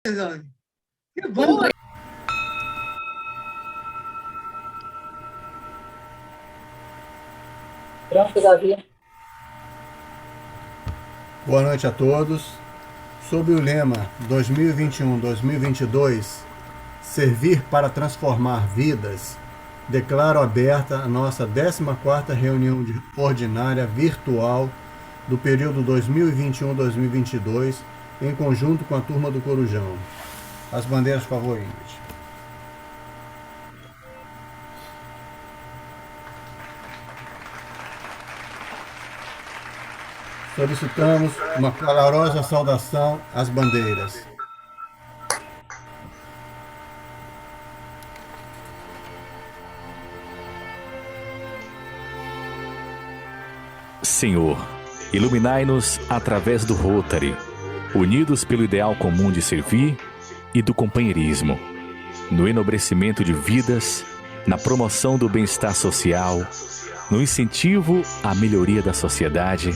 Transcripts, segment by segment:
Que bom! Pronto, Davi. Boa noite a todos. Sob o lema 2021-2022, Servir para Transformar Vidas, declaro aberta a nossa 14ª reunião ordinária virtual do período 2021-2022, em conjunto com a turma do Corujão. As bandeiras, por favor, Ingrid. Solicitamos uma calorosa saudação às bandeiras. Senhor, iluminai-nos através do Rotary, unidos pelo ideal comum de servir e do companheirismo, no enobrecimento de vidas, na promoção do bem-estar social, no incentivo à melhoria da sociedade,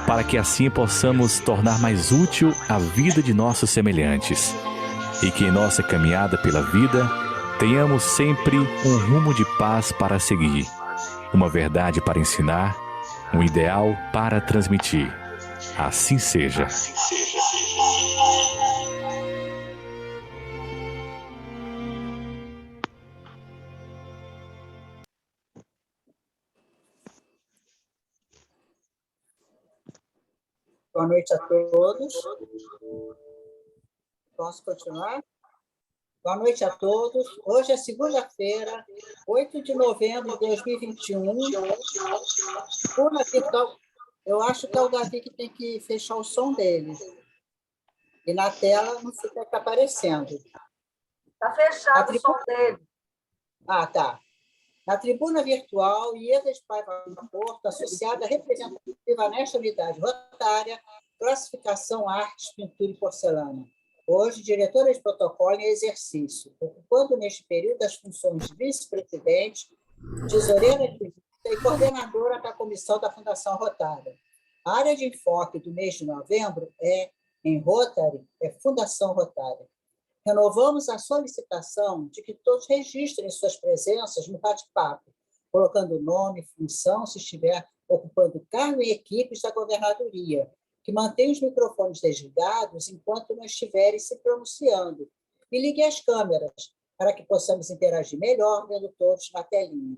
para que assim possamos tornar mais útil a vida de nossos semelhantes e que em nossa caminhada pela vida tenhamos sempre um rumo de paz para seguir, uma verdade para ensinar, um ideal para transmitir. Assim seja. Boa noite a todos. Posso continuar? Boa noite a todos. Hoje é segunda-feira, 8 de novembro de 2021. Eu acho que é o Davi que tem que fechar o som dele. E na tela não fica aparecendo. Está fechado o som dele. Ah, tá. Na tribuna virtual, Ieda de Paiva Porto, associada representativa nesta unidade rotária, classificação artes, pintura e porcelana. Hoje, diretora de protocolo em exercício, ocupando neste período as funções de vice-presidente, tesoureira de e coordenadora da comissão da Fundação Rotária. A área de enfoque do mês de novembro em Rotary, é Fundação Rotária. Renovamos a solicitação de que todos registrem suas presenças no bate-papo, colocando nome, função, se estiver ocupando cargo em equipes da governadoria, que mantém os microfones desligados enquanto não estiverem se pronunciando, e ligue as câmeras, para que possamos interagir melhor, vendo todos na telinha.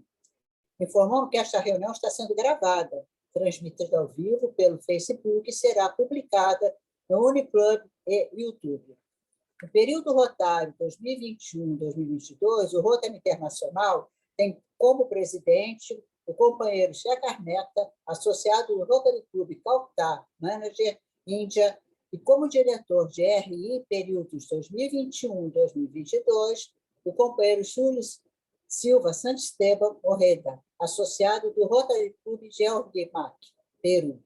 Informamos que esta reunião está sendo gravada, transmitida ao vivo pelo Facebook e será publicada no Uniclub e YouTube. No período rotário 2021-2022, o Rotary Internacional tem como presidente o companheiro Checa Armeta, associado do Rotary Club Calcutá, manager Índia, e como diretor de RI períodos 2021-2022, o companheiro Júlio Silva Santisteban Orreda, associado do Rotary Club Georg Mac, Peru.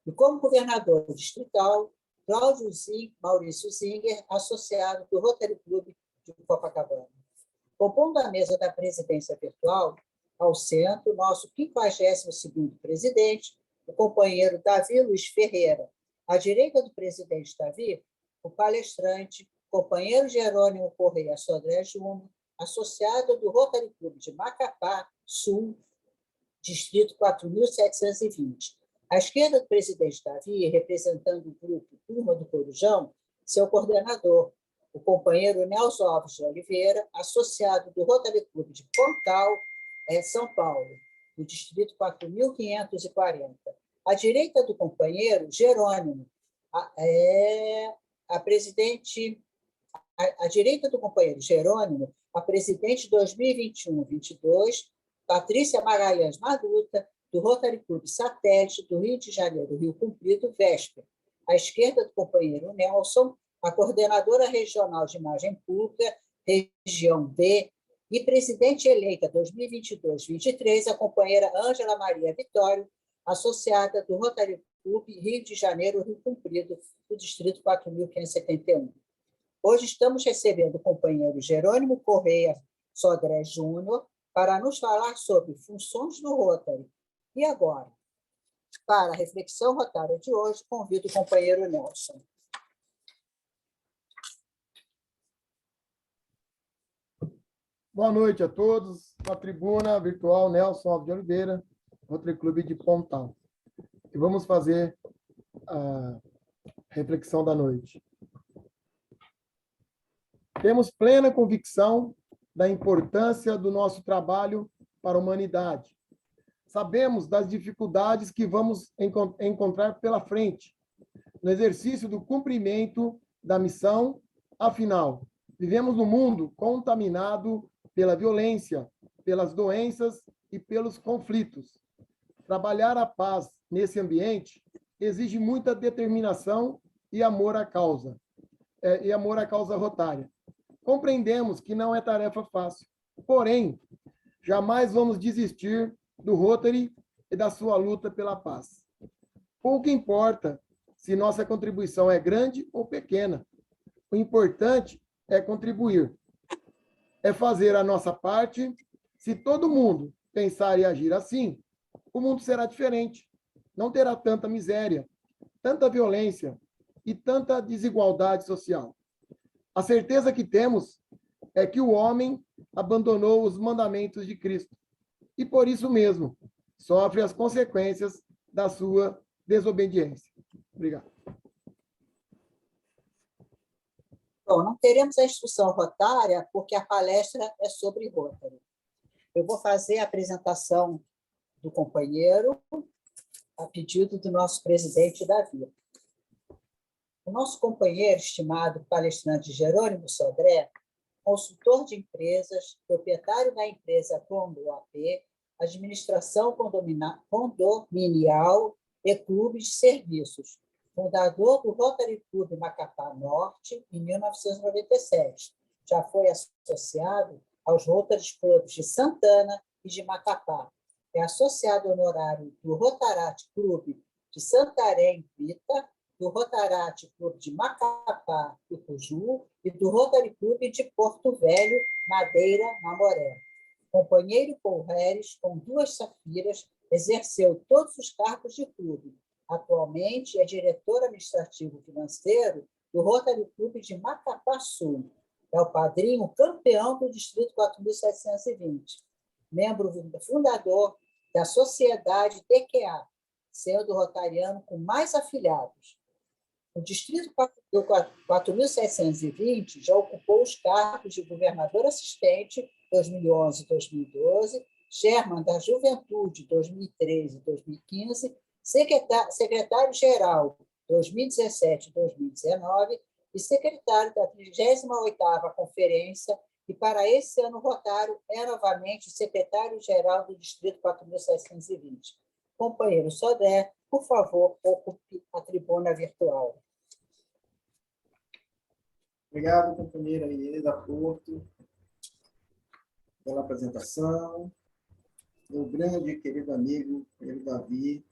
E como governador distrital, Cláudio Maurício Zinger, associado do Rotary Club de Copacabana. Compondo a mesa da presidência virtual, ao centro, nosso 52º presidente, o companheiro Davi Luiz Ferreira. À direita do presidente Davi, o palestrante, companheiro Jerônimo Correia Sodré Júnior, associado do Rotary Club de Macapá, Sul, distrito 4.720. À esquerda do presidente Davi, representando o grupo Turma do Corujão, seu coordenador, o companheiro Nelson Alves de Oliveira, associado do Rotary Club de Pontal, São Paulo, do distrito 4.540. À direita do companheiro Jerônimo, a direita do companheiro Jerônimo, a presidente 2021-22, Patrícia Magalhães Maduta, do Rotary Club Satélite do Rio de Janeiro, Rio Comprido, Véspera. À esquerda do companheiro Nelson, a coordenadora regional de imagem pública, região B, e presidente eleita 2022-23, a companheira Ângela Maria Vitório, associada do Rotary Club Rio de Janeiro, Rio Comprido, do distrito 4.571. Hoje estamos recebendo o companheiro Jerônimo Correia Sodré Júnior para nos falar sobre funções do Rotary. E agora, para a reflexão rotária de hoje, convido o companheiro Nelson. Boa noite a todos. Na tribuna virtual, Nelson Alves de Oliveira, Rotary Clube de Pontal. E vamos fazer a reflexão da noite. Temos plena convicção da importância do nosso trabalho para a humanidade. Sabemos das dificuldades que vamos encontrar pela frente no exercício do cumprimento da missão. Afinal, vivemos num mundo contaminado pela violência, pelas doenças e pelos conflitos. Trabalhar a paz nesse ambiente exige muita determinação e amor à causa rotária. Compreendemos que não é tarefa fácil, porém, jamais vamos desistir do Rotary e da sua luta pela paz. Pouco importa se nossa contribuição é grande ou pequena. O importante é contribuir, é fazer a nossa parte. Se todo mundo pensar e agir assim, o mundo será diferente. Não terá tanta miséria, tanta violência e tanta desigualdade social. A certeza que temos é que o homem abandonou os mandamentos de Cristo e, por isso mesmo, sofre as consequências da sua desobediência. Obrigado. Bom, não teremos a instrução rotária porque a palestra é sobre Rotary. Eu vou fazer a apresentação do companheiro a pedido do nosso presidente Davi. O nosso companheiro, estimado palestrante Jerônimo Sodré, consultor de empresas, proprietário da empresa Condo AP, administração condominial e clubes de serviços, fundador do Rotary Clube Macapá Norte, em 1997. Já foi associado aos Rotary Clubes de Santana e de Macapá. É associado honorário do Rotaract Clube de Santarém, Vita, do Rotaract Clube de Macapá, Ipuju, e do Rotary Clube de Porto Velho, Madeira, Namoré. Companheiro Paul Harris, com 2 safiras, exerceu todos os cargos de clube. Atualmente é diretor administrativo financeiro do Rotary Clube de Macapá Sul. É o padrinho campeão do Distrito 4.720. Membro fundador da Sociedade DQA, sendo o rotariano com mais afiliados. O Distrito 4.720 já ocupou os cargos de governador assistente 2011-2012, chairman da Juventude 2013-2015, secretário-geral 2017-2019 e secretário da 38ª Conferência, e para esse ano rotário é novamente secretário-geral do Distrito 4.720. Companheiro Sodré, por favor, ocupe a tribuna virtual. Obrigado, companheira Ieda Porto, pela apresentação. Meu grande e querido amigo, companheiro Davi,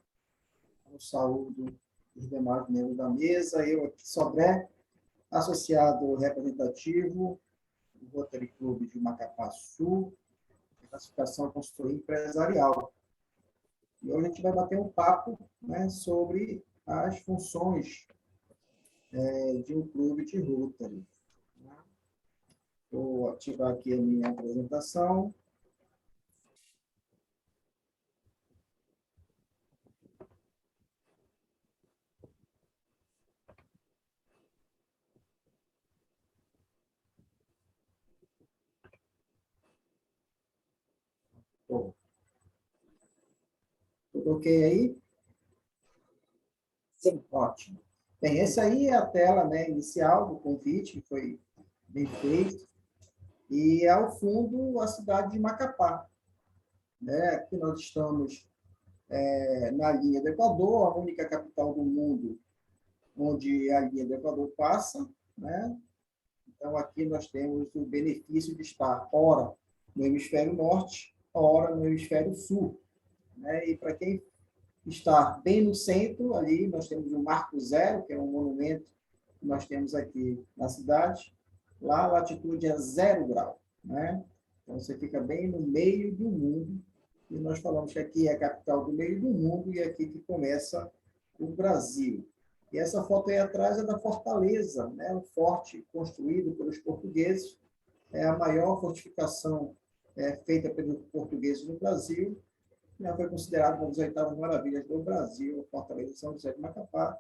um saúdo os demais membros da mesa. Eu aqui, Sodré, associado representativo do Rotary Clube de Macapá Sul, classificação consultoria empresarial. E hoje a gente vai bater um papo, né, sobre as funções de um clube de Rotary. Vou ativar aqui a minha apresentação. Bom. Tudo ok aí? Sim, ótimo. Bem, essa aí é a tela, né, inicial do convite, que foi bem feito. E, ao fundo, a cidade de Macapá. Né? Aqui nós estamos na linha do Equador, a única capital do mundo onde a linha do Equador passa. Né? Então, aqui nós temos o benefício de estar, ora, no hemisfério norte, ora, no hemisfério sul. Né? E, para quem está bem no centro, ali nós temos o Marco Zero, que é um monumento que nós temos aqui na cidade. Lá a latitude é 0 grau, né? Então, você fica bem no meio do mundo. E nós falamos que aqui é a capital do meio do mundo e é aqui que começa o Brasil. E essa foto aí atrás é da Fortaleza, né? Um forte construído pelos portugueses. É a maior fortificação feita pelos portugueses no Brasil, já foi considerado uma das 8ª maravilhas do Brasil, a Fortaleza de São José de Macapá,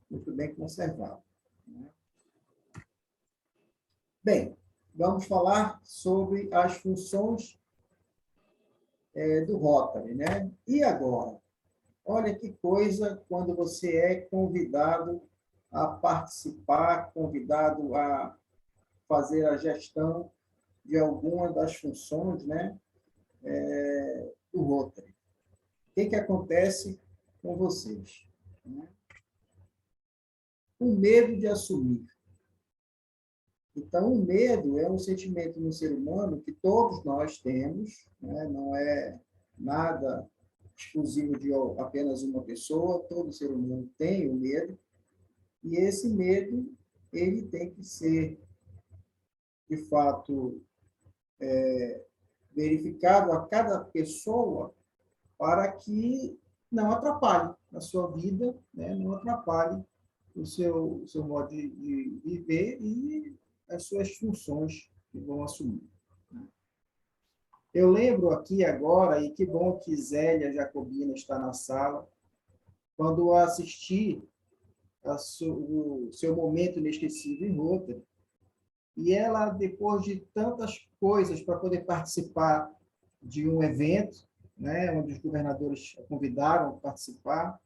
muito bem conservado. Bem, vamos falar sobre as funções do Rotary, né? E agora? Olha que coisa quando você é convidado a participar, convidado a fazer a gestão de alguma das funções, né, do Rotary. O que acontece com vocês? O medo de assumir. Então, o medo é um sentimento no ser humano que todos nós temos, né? Não é nada exclusivo de apenas uma pessoa, todo ser humano tem o medo, e esse medo ele tem que ser, de fato, verificado a cada pessoa para que não atrapalhe a sua vida, né? Não atrapalhe o seu modo de viver e as suas funções que vão assumir. Eu lembro aqui agora, e que bom que Zélia Jacobina está na sala, quando eu assisti o seu momento inesquecível em Rotary, e ela, depois de tantas coisas para poder participar de um evento, né, onde os governadores a convidaram a participar,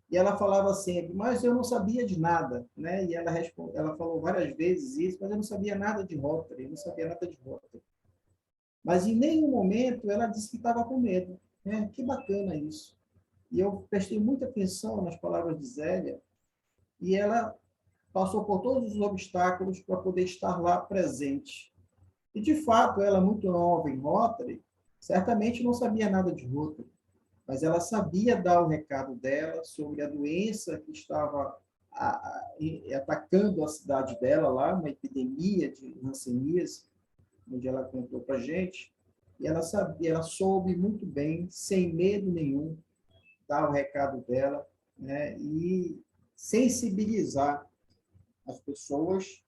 e ela falava sempre, mas eu não sabia de nada, né? E ela falou várias vezes isso, mas eu não sabia nada de Rotary, eu não sabia nada de Rotary. Mas em nenhum momento ela disse que estava com medo, né? Que bacana isso. E eu prestei muita atenção nas palavras de Zélia, e ela passou por todos os obstáculos para poder estar lá presente. E, de fato, ela, muito nova em Rotary, certamente não sabia nada de Rotary, mas ela sabia dar o recado dela sobre a doença que estava atacando a cidade dela lá, uma epidemia de hanseníase, onde ela contou para a gente, e ela soube muito bem, sem medo nenhum, dar o recado dela, né, e sensibilizar as pessoas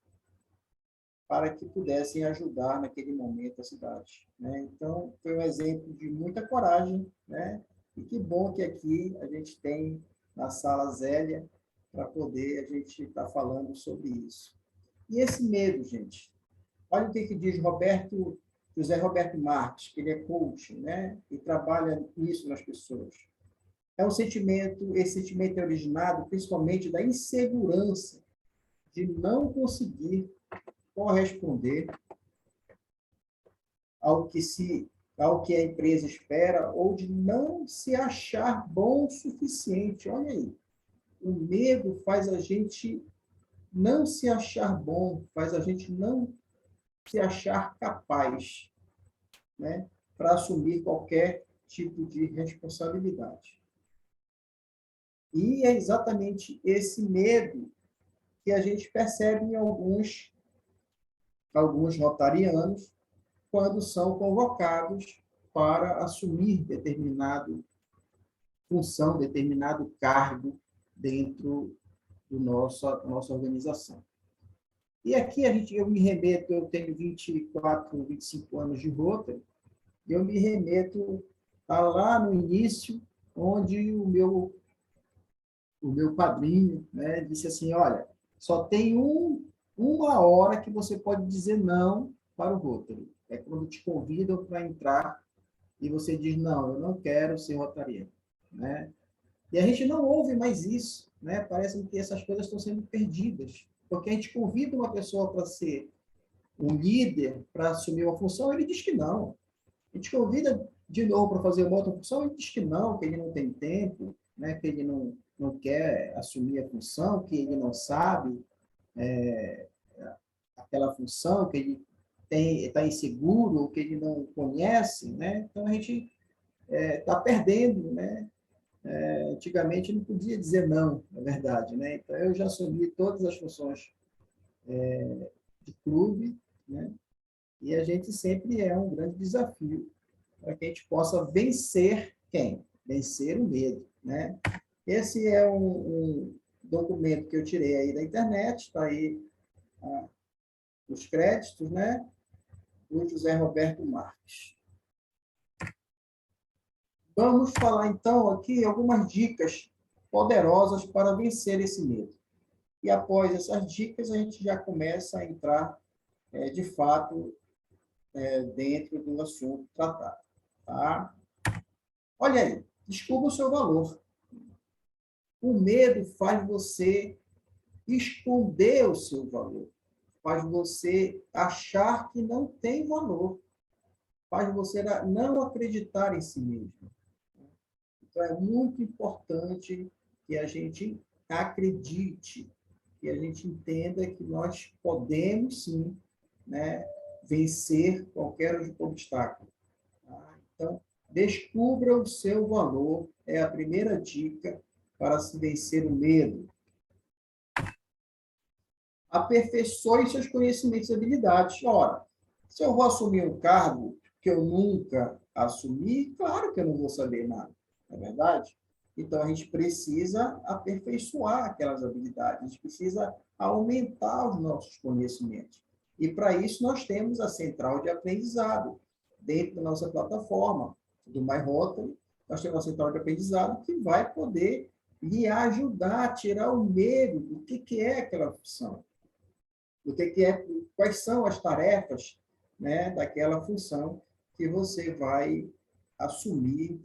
para que pudessem ajudar naquele momento a cidade, né? Então, foi um exemplo de muita coragem, né? E que bom que aqui a gente tem na sala Zélia para poder a gente estar falando sobre isso. E esse medo, gente, olha o que diz José Roberto Marques, que ele é coach, né? E trabalha isso nas pessoas. Esse sentimento é originado principalmente da insegurança de não conseguir corresponder ao que a empresa espera ou de não se achar bom o suficiente. Olha aí, o medo faz a gente não se achar bom, faz a gente não se achar capaz, né, para assumir qualquer tipo de responsabilidade. E é exatamente esse medo que a gente percebe em alguns rotarianos quando são convocados para assumir determinada função, determinado cargo dentro da nossa organização. E aqui eu me remeto, eu tenho 24, 25 anos de Rotary, e eu me remeto a lá no início, onde o meu padrinho, né, disse assim, olha, só tem uma hora que você pode dizer não para o Rotary. É quando te convidam para entrar e você diz, não, eu não quero ser rotariano, né? E a gente não ouve mais isso, né? Parece que essas coisas estão sendo perdidas, porque a gente convida uma pessoa para ser um líder, para assumir uma função, ele diz que não. A gente convida de novo para fazer uma outra função, ele diz que não, que ele não tem tempo, né? Que ele não quer assumir a função, que ele não sabe aquela função, que ele está inseguro, ou que ele não conhece, né? Então, a gente está perdendo, né? Antigamente, não podia dizer não, na verdade, né? Então, eu já assumi todas as funções de clube, né? E a gente sempre é um grande desafio para que a gente possa vencer quem? Vencer o medo, né? Esse é um documento que eu tirei aí da internet, está aí os créditos, né? Do José Roberto Marques. Vamos falar, então, aqui algumas dicas poderosas para vencer esse medo. E após essas dicas, a gente já começa a entrar, de fato, dentro do assunto tratado. Tá? Olha aí, descubra o seu valor. O medo faz você esconder o seu valor, faz você achar que não tem valor, faz você não acreditar em si mesmo. Então, é muito importante que a gente acredite, que a gente entenda que nós podemos, sim, né, vencer qualquer obstáculo. Tá? Então, descubra o seu valor, é a primeira dica para se vencer o medo. Aperfeiçoe seus conhecimentos e habilidades. Ora, se eu vou assumir um cargo que eu nunca assumi, claro que eu não vou saber nada, não é verdade? Então, a gente precisa aperfeiçoar aquelas habilidades, a gente precisa aumentar os nossos conhecimentos. E, para isso, nós temos a central de aprendizado dentro da nossa plataforma do MyRotary. Nós temos a central de aprendizado que vai poder lhe ajudar a tirar o medo do que é aquela função, do que é, quais são as tarefas, né, daquela função que você vai assumir.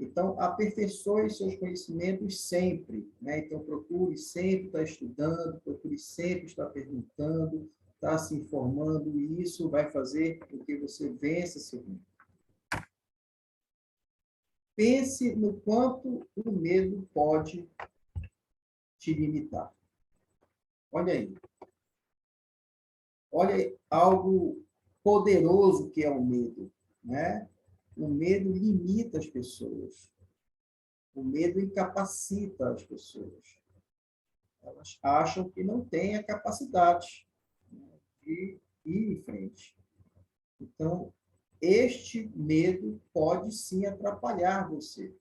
Então, aperfeiçoe seus conhecimentos sempre, né? Então, procure sempre estar estudando, procure sempre estar perguntando, estar se informando, e isso vai fazer com que você vença esse medo. Pense no quanto o medo pode te limitar. Olha aí. Olha algo poderoso que é o medo, né? O medo limita as pessoas. O medo incapacita as pessoas. Elas acham que não têm a capacidade, né, de ir em frente. Então, este medo pode sim atrapalhar você,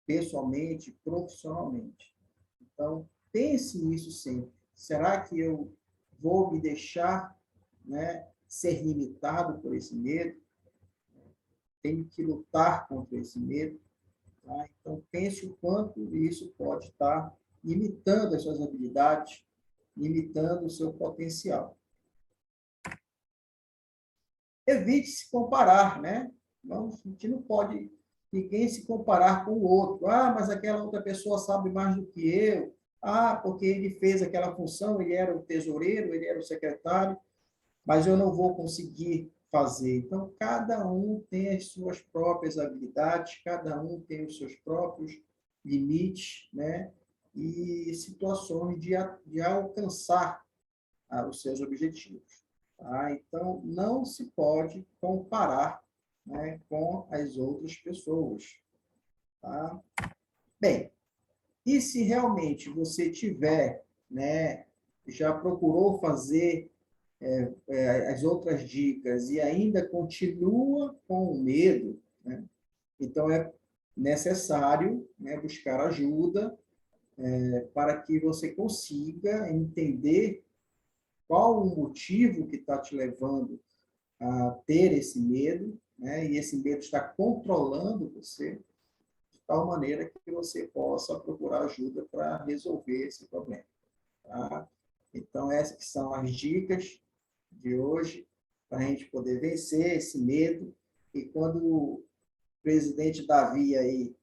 pessoalmente, profissionalmente. Então, pense nisso sempre. Será que eu vou me deixar, né, ser limitado por esse medo? Tenho que lutar contra esse medo? Tá? Então, pense o quanto isso pode estar limitando as suas habilidades, limitando o seu potencial. Evite se comparar, né? Não, a gente não pode ninguém se comparar com o outro. Ah, mas aquela outra pessoa sabe mais do que eu. Ah, porque ele fez aquela função, ele era o tesoureiro, ele era o secretário, mas eu não vou conseguir fazer. Então, cada um tem as suas próprias habilidades, cada um tem os seus próprios limites, né? E situações de alcançar os seus objetivos. Tá? Então, não se pode comparar, né, com as outras pessoas. Tá? Bem, e se realmente você tiver, né, já procurou fazer as outras dicas e ainda continua com o medo, né, então é necessário, né, buscar ajuda para que você consiga entender qual o motivo que está te levando a ter esse medo, né, e esse medo está controlando você, de tal maneira que você possa procurar ajuda para resolver esse problema. Tá? Então, essas que são as dicas de hoje, para a gente poder vencer esse medo. E quando o presidente Davi aí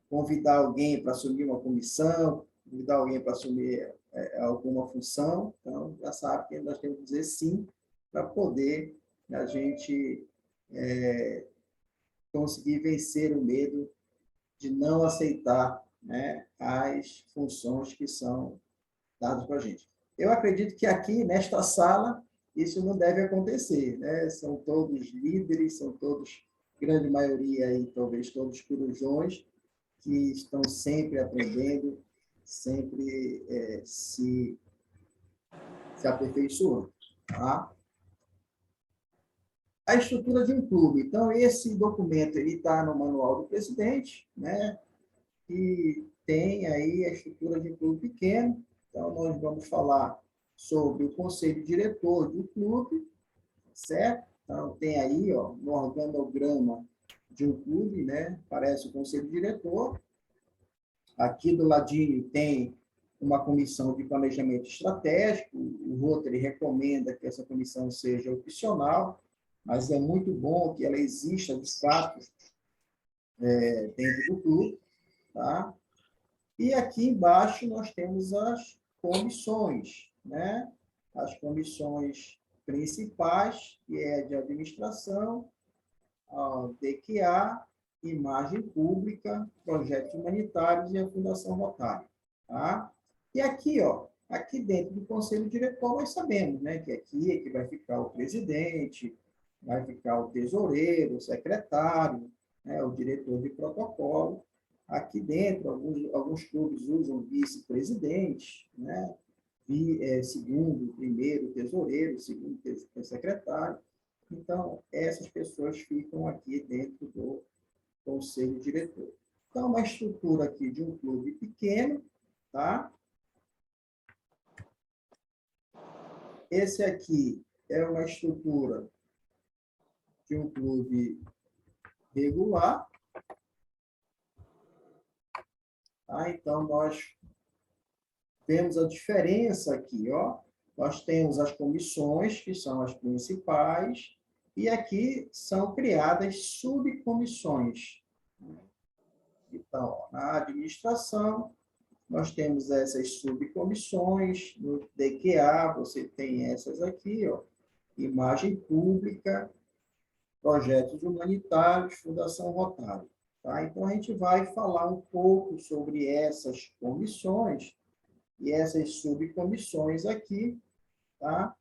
convidar alguém para assumir uma comissão, convidar alguém para assumir alguma função, então já sabe que nós temos que dizer sim para poder a gente conseguir vencer o medo de não aceitar, né, as funções que são dadas para a gente. Eu acredito que aqui, nesta sala, isso não deve acontecer, né? São todos líderes, são todos, grande maioria aí, talvez todos corujões, que estão sempre aprendendo, sempre se aperfeiçoando. Tá? A estrutura de um clube. Então, esse documento está no manual do presidente, né? E tem aí a estrutura de um clube pequeno. Então, nós vamos falar sobre o conselho diretor do clube, certo? Então, tem aí, ó, no organograma de um clube, né? Parece o conselho diretor. Aqui do ladinho tem uma comissão de planejamento estratégico. O Rotary recomenda que essa comissão seja opcional, mas é muito bom que ela exista, de fato, dentro do clube. Tá? E aqui embaixo nós temos as comissões, né? As comissões principais, que é de administração, a DQA, imagem pública, projetos humanitários e a Fundação Rotária. Tá? E aqui, ó, aqui dentro do Conselho Diretor, nós sabemos, né, que aqui é que vai ficar o presidente, vai ficar o tesoureiro, o secretário, né, o diretor de protocolo. Aqui dentro, alguns clubes usam vice-presidente, né, segundo, primeiro tesoureiro, segundo secretário. Então, essas pessoas ficam aqui dentro do conselho diretor. Então, uma estrutura aqui de um clube pequeno, tá? Esse aqui é uma estrutura de um clube regular. Tá? Então, nós temos a diferença aqui, ó. Nós temos as comissões, que são as principais, e aqui são criadas subcomissões. Então, ó, na administração, nós temos essas subcomissões. No DQA, você tem essas aqui, ó, imagem pública, projetos humanitários, Fundação Rotária. Tá? Então, a gente vai falar um pouco sobre essas comissões e essas subcomissões aqui, tá?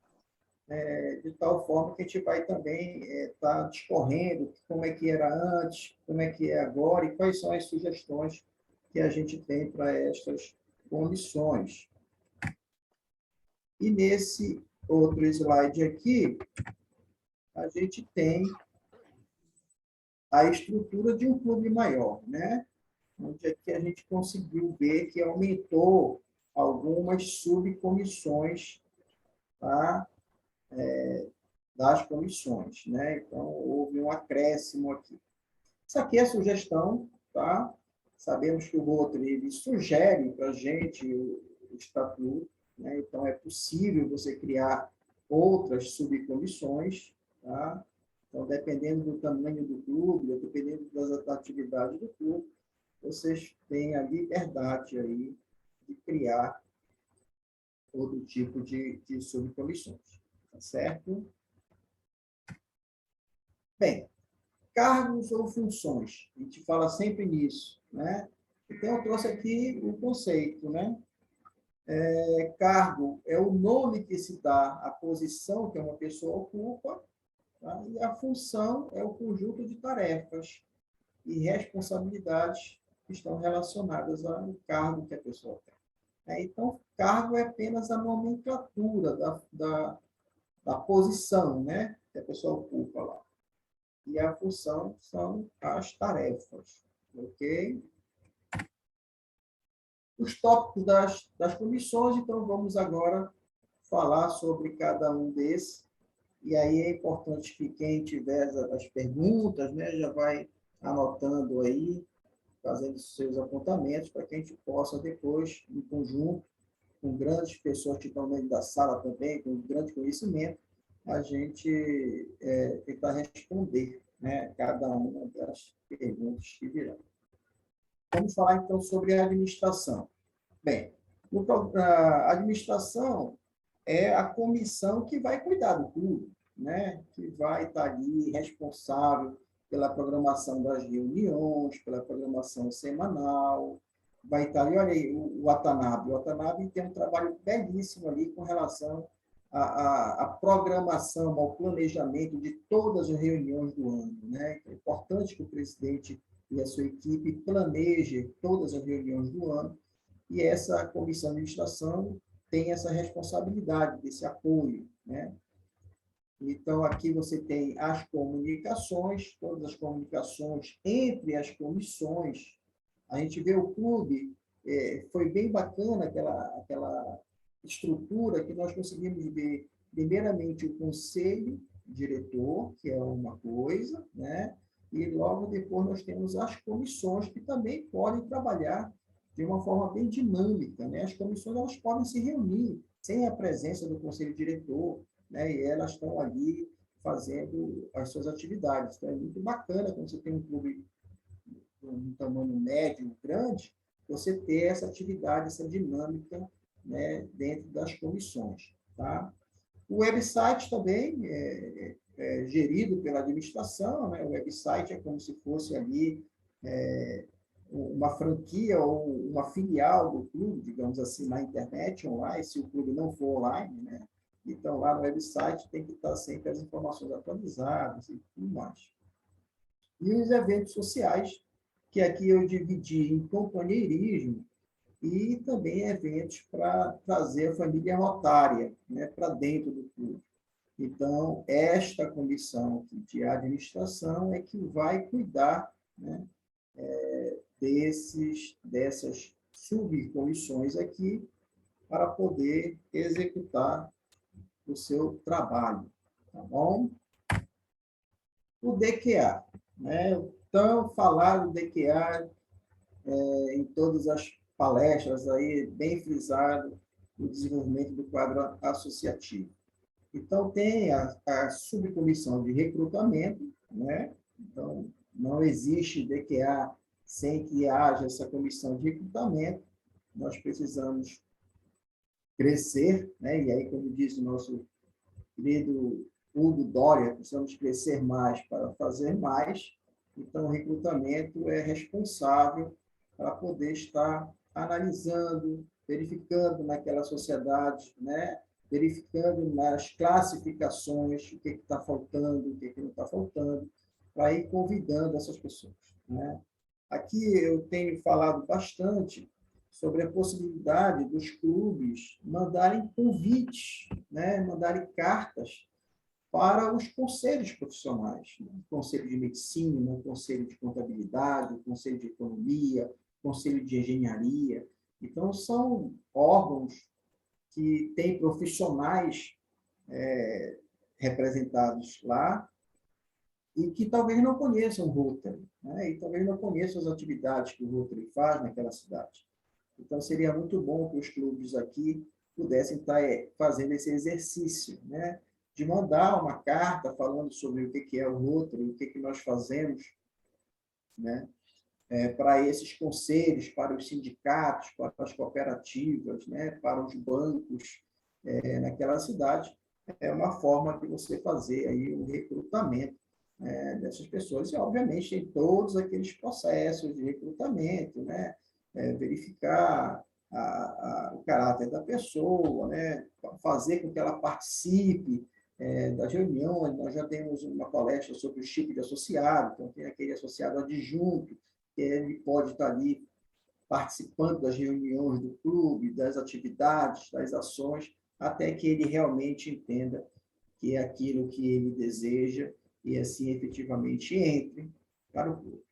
De tal forma que a gente vai também estar discorrendo como é que era antes, como é que é agora e quais são as sugestões que a gente tem para estas comissões. E nesse outro slide aqui, a gente tem a estrutura de um clube maior, né? Onde aqui a gente conseguiu ver que aumentou algumas subcomissões, tá? Das comissões, né? Então, houve um acréscimo aqui. Isso aqui é sugestão, tá? Sabemos que o Rotary ele sugere para a gente o estatuto, né? Então, é possível você criar outras subcomissões, tá? Então, dependendo do tamanho do clube, dependendo das atividades do clube, vocês têm a liberdade aí de criar outro tipo de subcomissões, tá certo? Bem, cargos ou funções, a gente fala sempre nisso, né? Então, eu trouxe aqui o conceito, né? Cargo é o nome que se dá à posição que uma pessoa ocupa, tá? E a função é o conjunto de tarefas e responsabilidades que estão relacionadas ao cargo que a pessoa tem. Então, cargo é apenas a nomenclatura da posição, né, que a pessoa ocupa lá. E a função são as tarefas, ok? Os tópicos das comissões, então vamos agora falar sobre cada um desses. E aí é importante que quem tiver as perguntas, né, já vai anotando aí, fazendo seus apontamentos, para que a gente possa depois, em conjunto, com grandes pessoas que estão dentro da sala também, com grande conhecimento, a gente tentar responder, né, cada uma das perguntas que virão. Vamos falar, então, sobre a administração. Bem, a administração é a comissão que vai cuidar do clube, né, que vai estar ali responsável pela programação das reuniões, pela programação semanal, vai estar ali, olha aí, o Watanabe. O Watanabe tem um trabalho belíssimo ali com relação à programação, ao planejamento de todas as reuniões do ano, né? É importante que o presidente e a sua equipe planejem todas as reuniões do ano, e essa comissão de administração tem essa responsabilidade desse apoio, né? Então, aqui você tem as comunicações, todas as comunicações entre as comissões. A gente vê o clube, foi bem bacana aquela estrutura que nós conseguimos ver, primeiramente, o conselho diretor, que é uma coisa, né? e logo depois nós temos as comissões que também podem trabalhar de uma forma bem dinâmica, né? As comissões elas podem se reunir sem a presença do conselho diretor, né? E elas estão ali fazendo as suas atividades. Então, é muito bacana quando você tem um clube de um tamanho médio, grande, você ter essa atividade, essa dinâmica, né, dentro das comissões. Tá? O website também é gerido pela administração, né? O website é como se fosse ali uma franquia ou uma filial do clube, digamos assim, na internet, online, se o clube não for online, né? Então, lá no website tem que estar sempre as informações atualizadas e tudo mais. E os eventos sociais, que aqui eu dividi em companheirismo e também eventos para trazer a família rotária, né, para dentro do clube. Então, esta comissão de administração é que vai cuidar, né, dessas subcomissões aqui para poder executar o seu trabalho, tá bom? O DQA, né? Então, falar do DQA em todas as palestras aí, bem frisado, o desenvolvimento do quadro associativo. Então, tem a subcomissão de recrutamento, né? Então, não existe DQA sem que haja essa comissão de recrutamento. Nós precisamos crescer, né? E aí, como diz o nosso querido Hugo Dória, precisamos crescer mais para fazer mais. Então, o recrutamento é responsável para poder estar analisando, verificando naquela sociedade, né? Verificando nas classificações o que está faltando, o que não está faltando, para ir convidando essas pessoas, né? Aqui eu tenho falado bastante sobre a possibilidade dos clubes mandarem convites, né? Mandarem cartas para os conselhos profissionais, né? O conselho de medicina, o conselho de contabilidade, o conselho de economia, o conselho de engenharia. Então, são órgãos que têm profissionais representados lá e que talvez não conheçam o Rotary, né? E talvez não conheçam as atividades que o Rotary faz naquela cidade. Então, seria muito bom que os clubes aqui pudessem estar fazendo esse exercício, né? De mandar uma carta falando sobre o que é o Rotary, o que nós fazemos, né? Para esses conselhos, para os sindicatos, para as cooperativas, né? Para os bancos naquela cidade. É uma forma de você fazer aí o recrutamento dessas pessoas. E, obviamente, tem todos aqueles processos de recrutamento, né? Verificar o caráter da pessoa, né? Fazer com que ela participe das reuniões. Nós já temos uma palestra sobre os tipos de associado, então tem aquele associado adjunto, que ele pode estar ali participando das reuniões do clube, das atividades, das ações, até que ele realmente entenda que é aquilo que ele deseja e, assim, efetivamente entre para o clube.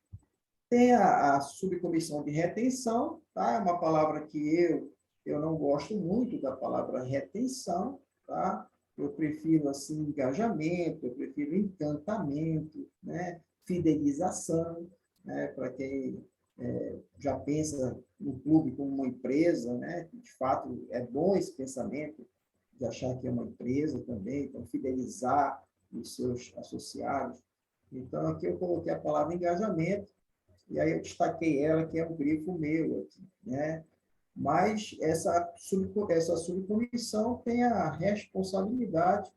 Tem a subcomissão de retenção, tá? É uma palavra que eu não gosto muito da palavra retenção, tá? Eu prefiro, assim, engajamento, eu prefiro encantamento, né? Fidelização, né? Para quem já pensa no clube como uma empresa, né? De fato, é bom esse pensamento de achar que é uma empresa também, então fidelizar os seus associados. Então, aqui eu coloquei a palavra engajamento, e aí eu destaquei ela, que é um grifo meu aqui, né? Mas essa subcomissão tem a responsabilidade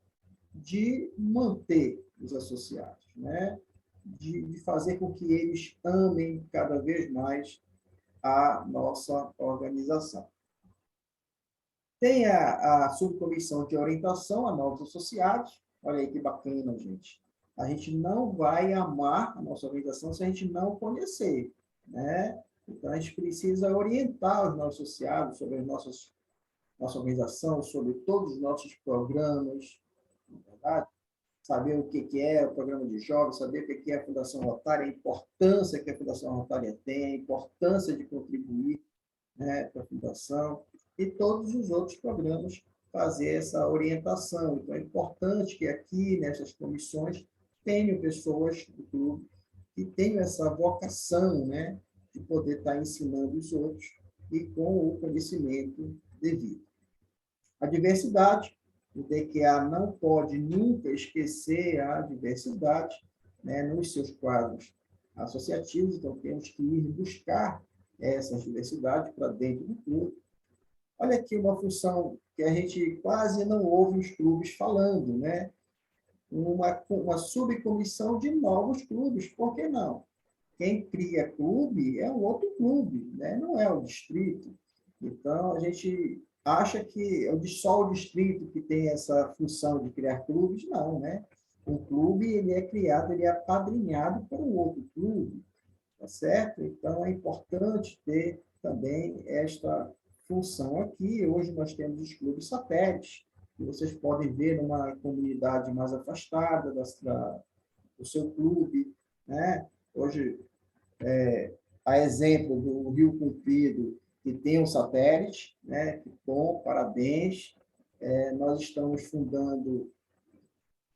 de manter os associados, né? De fazer com que eles amem cada vez mais a nossa organização. Tem a subcomissão de orientação a novos associados. Olha aí que bacana, gente. A gente não vai amar a nossa organização se a gente não conhecer, né? Então, a gente precisa orientar os nossos associados sobre nossa organização, sobre todos os nossos programas, na verdade, saber o que é o programa de jovens, saber o que é a Fundação Rotária, a importância que a Fundação Rotária tem, a importância de contribuir, né, para a Fundação, e todos os outros programas fazer essa orientação. Então, é importante que aqui, nessas comissões, tenham pessoas do clube que tenham essa vocação, né, de poder estar ensinando os outros e com o conhecimento devido. A diversidade, o DQA não pode nunca esquecer a diversidade, né, nos seus quadros associativos, então temos que ir buscar essa diversidade para dentro do clube. Olha aqui uma função que a gente quase não ouve os clubes falando, né? Uma subcomissão de novos clubes, por que não? Quem cria clube é um outro clube, né? Não é o distrito. Então, a gente acha que é só o distrito que tem essa função de criar clubes, não, né? Um clube, ele é criado, ele é apadrinhado por um outro clube, tá certo? Então, é importante ter também esta função aqui. Hoje nós temos os clubes satélites, que vocês podem ver numa comunidade mais afastada do seu clube, né? Hoje, a exemplo do Rio Comprido, que tem um satélite, né? Que bom, parabéns. Nós estamos fundando,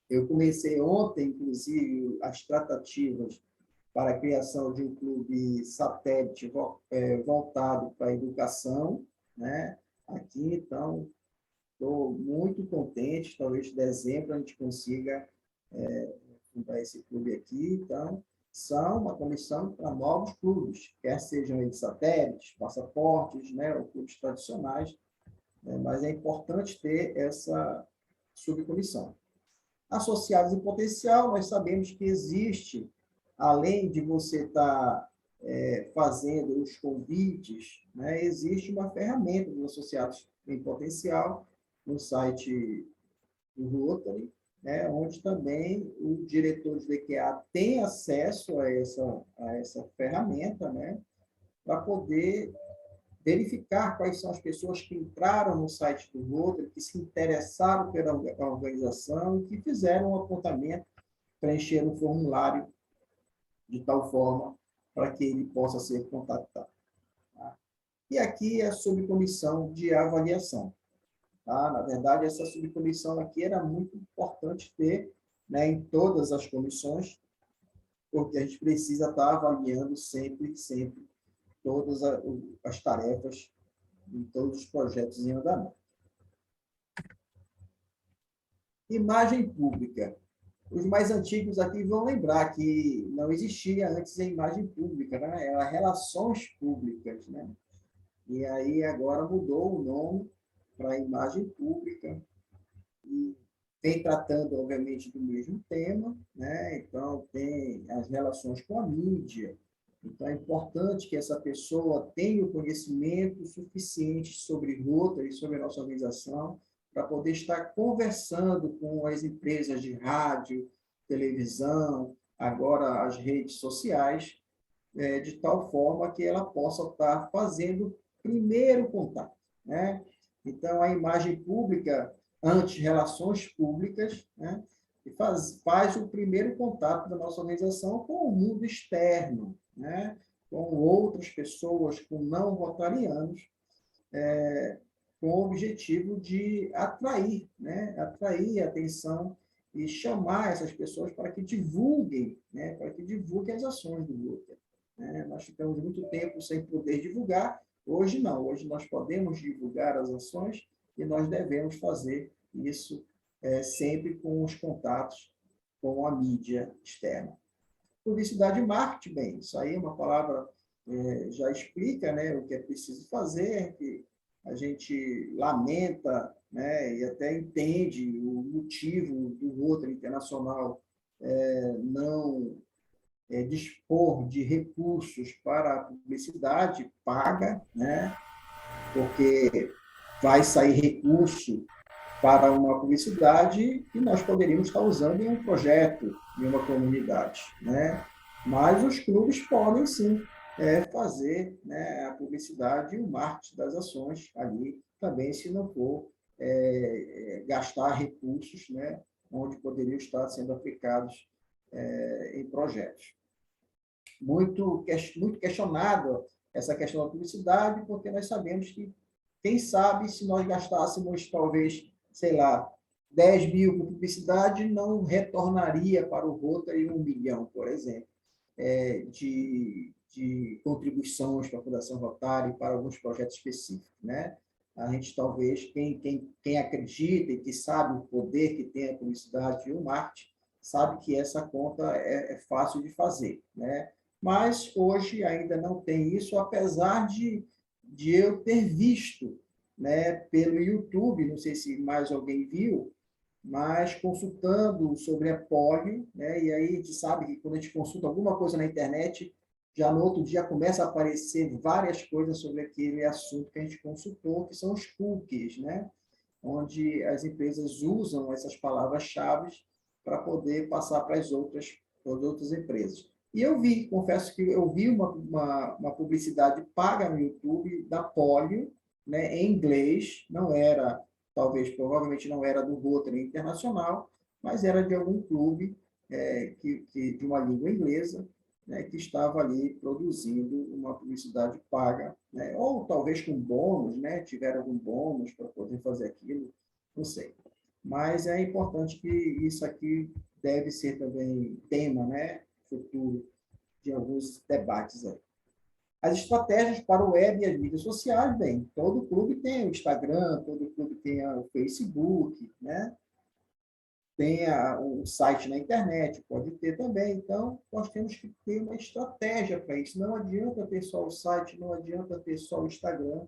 eu comecei ontem, inclusive, as tratativas para a criação de um clube satélite voltado para a educação, né? Aqui, então, estou muito contente, talvez em dezembro a gente consiga fundar esse clube aqui. Então, são uma comissão para novos clubes, quer sejam eles satélites, passaportes, né, ou clubes tradicionais, né, mas é importante ter essa subcomissão. Associados em potencial, nós sabemos que existe, além de você estar fazendo os convites, né, existe uma ferramenta dos associados em potencial no site do Rotary, né, onde também o diretor de DQA tem acesso a essa ferramenta, né, para poder verificar quais são as pessoas que entraram no site do Rotary, que se interessaram pela organização e que fizeram um apontamento, preencheram um formulário de tal forma para que ele possa ser contatado. Tá? E aqui é a subcomissão de avaliação. Tá? Na verdade, essa subcomissão aqui era muito importante ter, né, em todas as comissões, porque a gente precisa estar avaliando sempre todas as tarefas e todos os projetos em andamento. Imagem pública. Os mais antigos aqui vão lembrar que não existia antes a imagem pública, né? Era relações públicas, né? E aí agora mudou o nome para imagem pública e vem tratando, obviamente, do mesmo tema, né? Então, tem as relações com a mídia. Então, é importante que essa pessoa tenha o conhecimento suficiente sobre Rotary, sobre a nossa organização, para poder estar conversando com as empresas de rádio, televisão, agora as redes sociais, de tal forma que ela possa estar fazendo primeiro contato, né? Então, a imagem pública, antes relações públicas, né? E faz o primeiro contato da nossa organização com o mundo externo, né? Com outras pessoas, com não rotarianos, com o objetivo de atrair, né? Atrair a atenção e chamar essas pessoas para que divulguem, né? Para que divulguem as ações do Rotary. Né? Nós ficamos muito tempo sem poder divulgar, hoje não, hoje nós podemos divulgar as ações e nós devemos fazer isso sempre com os contatos com a mídia externa. Publicidade e marketing, bem, isso aí é uma palavra já explica, né, o que é preciso fazer, que a gente lamenta, né, e até entende o motivo do Rotary Internacional não dispor de recursos para a publicidade paga, né, porque vai sair recurso para uma publicidade que nós poderíamos estar usando em um projeto, em uma comunidade, né? Mas os clubes podem, sim, fazer, né, a publicidade e o marketing das ações ali, também, se não for gastar recursos, né, onde poderiam estar sendo aplicados em projetos. Muito questionado essa questão da publicidade, porque nós sabemos que, quem sabe, se nós gastássemos, talvez, sei lá, 10 mil com publicidade, não retornaria para o Rotary 1 milhão, por exemplo. de contribuições para a Fundação Rotary, para alguns projetos específicos, né? A gente talvez, quem acredita e que sabe o poder que tem a publicidade e o marketing, sabe que essa conta é fácil de fazer, né? Mas hoje ainda não tem isso, apesar de eu ter visto, né, pelo YouTube, não sei se mais alguém viu, mas consultando sobre a polio, né, e aí a gente sabe que quando a gente consulta alguma coisa na internet, já no outro dia começa a aparecer várias coisas sobre aquele assunto que a gente consultou, que são os cookies, né, onde as empresas usam essas palavras-chave para poder passar para as outras empresas. E eu vi, confesso que eu vi uma publicidade paga no YouTube da polio, né, em inglês, não era, talvez, provavelmente não era do Rotary Internacional, mas era de algum clube de uma língua inglesa, né, que estava ali produzindo uma publicidade paga, né, ou talvez com bônus, né, tiveram algum bônus para poder fazer aquilo, não sei. Mas é importante que isso aqui deve ser também tema, né, futuro de alguns debates aí. As estratégias para o web e as mídias sociais, bem, todo clube tem o Instagram, todo clube tem o Facebook, né? Tem um site na internet, pode ter também. Então, nós temos que ter uma estratégia para isso. Não adianta ter só o site, não adianta ter só o Instagram.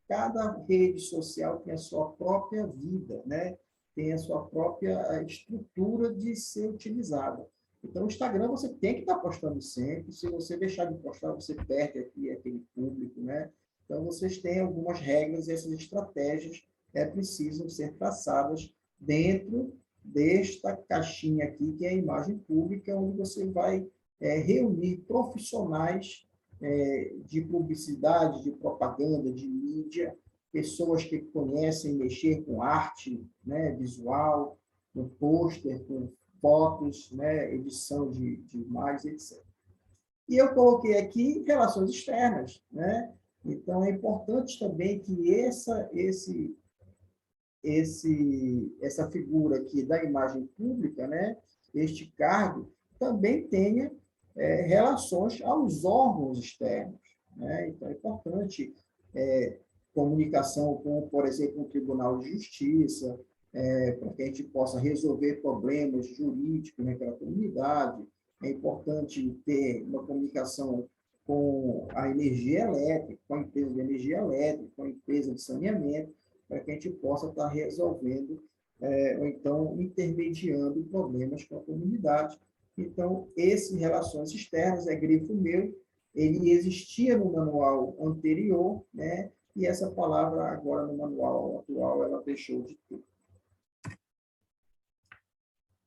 Cada rede social tem a sua própria vida, né? Tem a sua própria estrutura de ser utilizada. Então, o Instagram você tem que estar postando sempre. Se você deixar de postar, você perde aquele público, né? Então, vocês têm algumas regras e essas estratégias precisam ser traçadas dentro desta caixinha aqui, que é a imagem pública, onde você vai reunir profissionais de publicidade, de propaganda, de mídia, pessoas que conhecem mexer com arte, né, visual, com pôster, com fotos, né, edição de imagens, etc. E eu coloquei aqui relações externas, né? Então, é importante também que essa figura aqui da imagem pública, né, este cargo, também tenha relações aos órgãos externos, né? Então, é importante comunicação com, por exemplo, o Tribunal de Justiça, para que a gente possa resolver problemas jurídicos naquela comunidade. É importante ter uma comunicação com a energia elétrica, com a empresa de energia elétrica, com a empresa de saneamento, para que a gente possa estar resolvendo ou então intermediando problemas com a comunidade. Então, esse Relações Externas é grifo meu, ele existia no manual anterior, né? E essa palavra agora no manual atual, ela deixou de ter.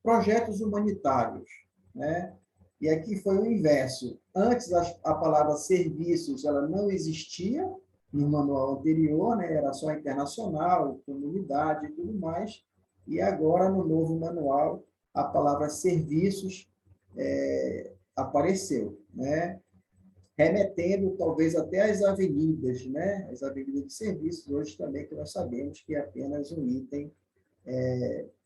Projetos humanitários, né? E aqui foi o inverso. Antes, a palavra serviços, ela não existia no manual anterior, né? Era só internacional, comunidade e tudo mais. E agora, no novo manual, a palavra serviços apareceu, né? Remetendo talvez até às avenidas, né? As avenidas de serviços, hoje também, que nós sabemos que é apenas um item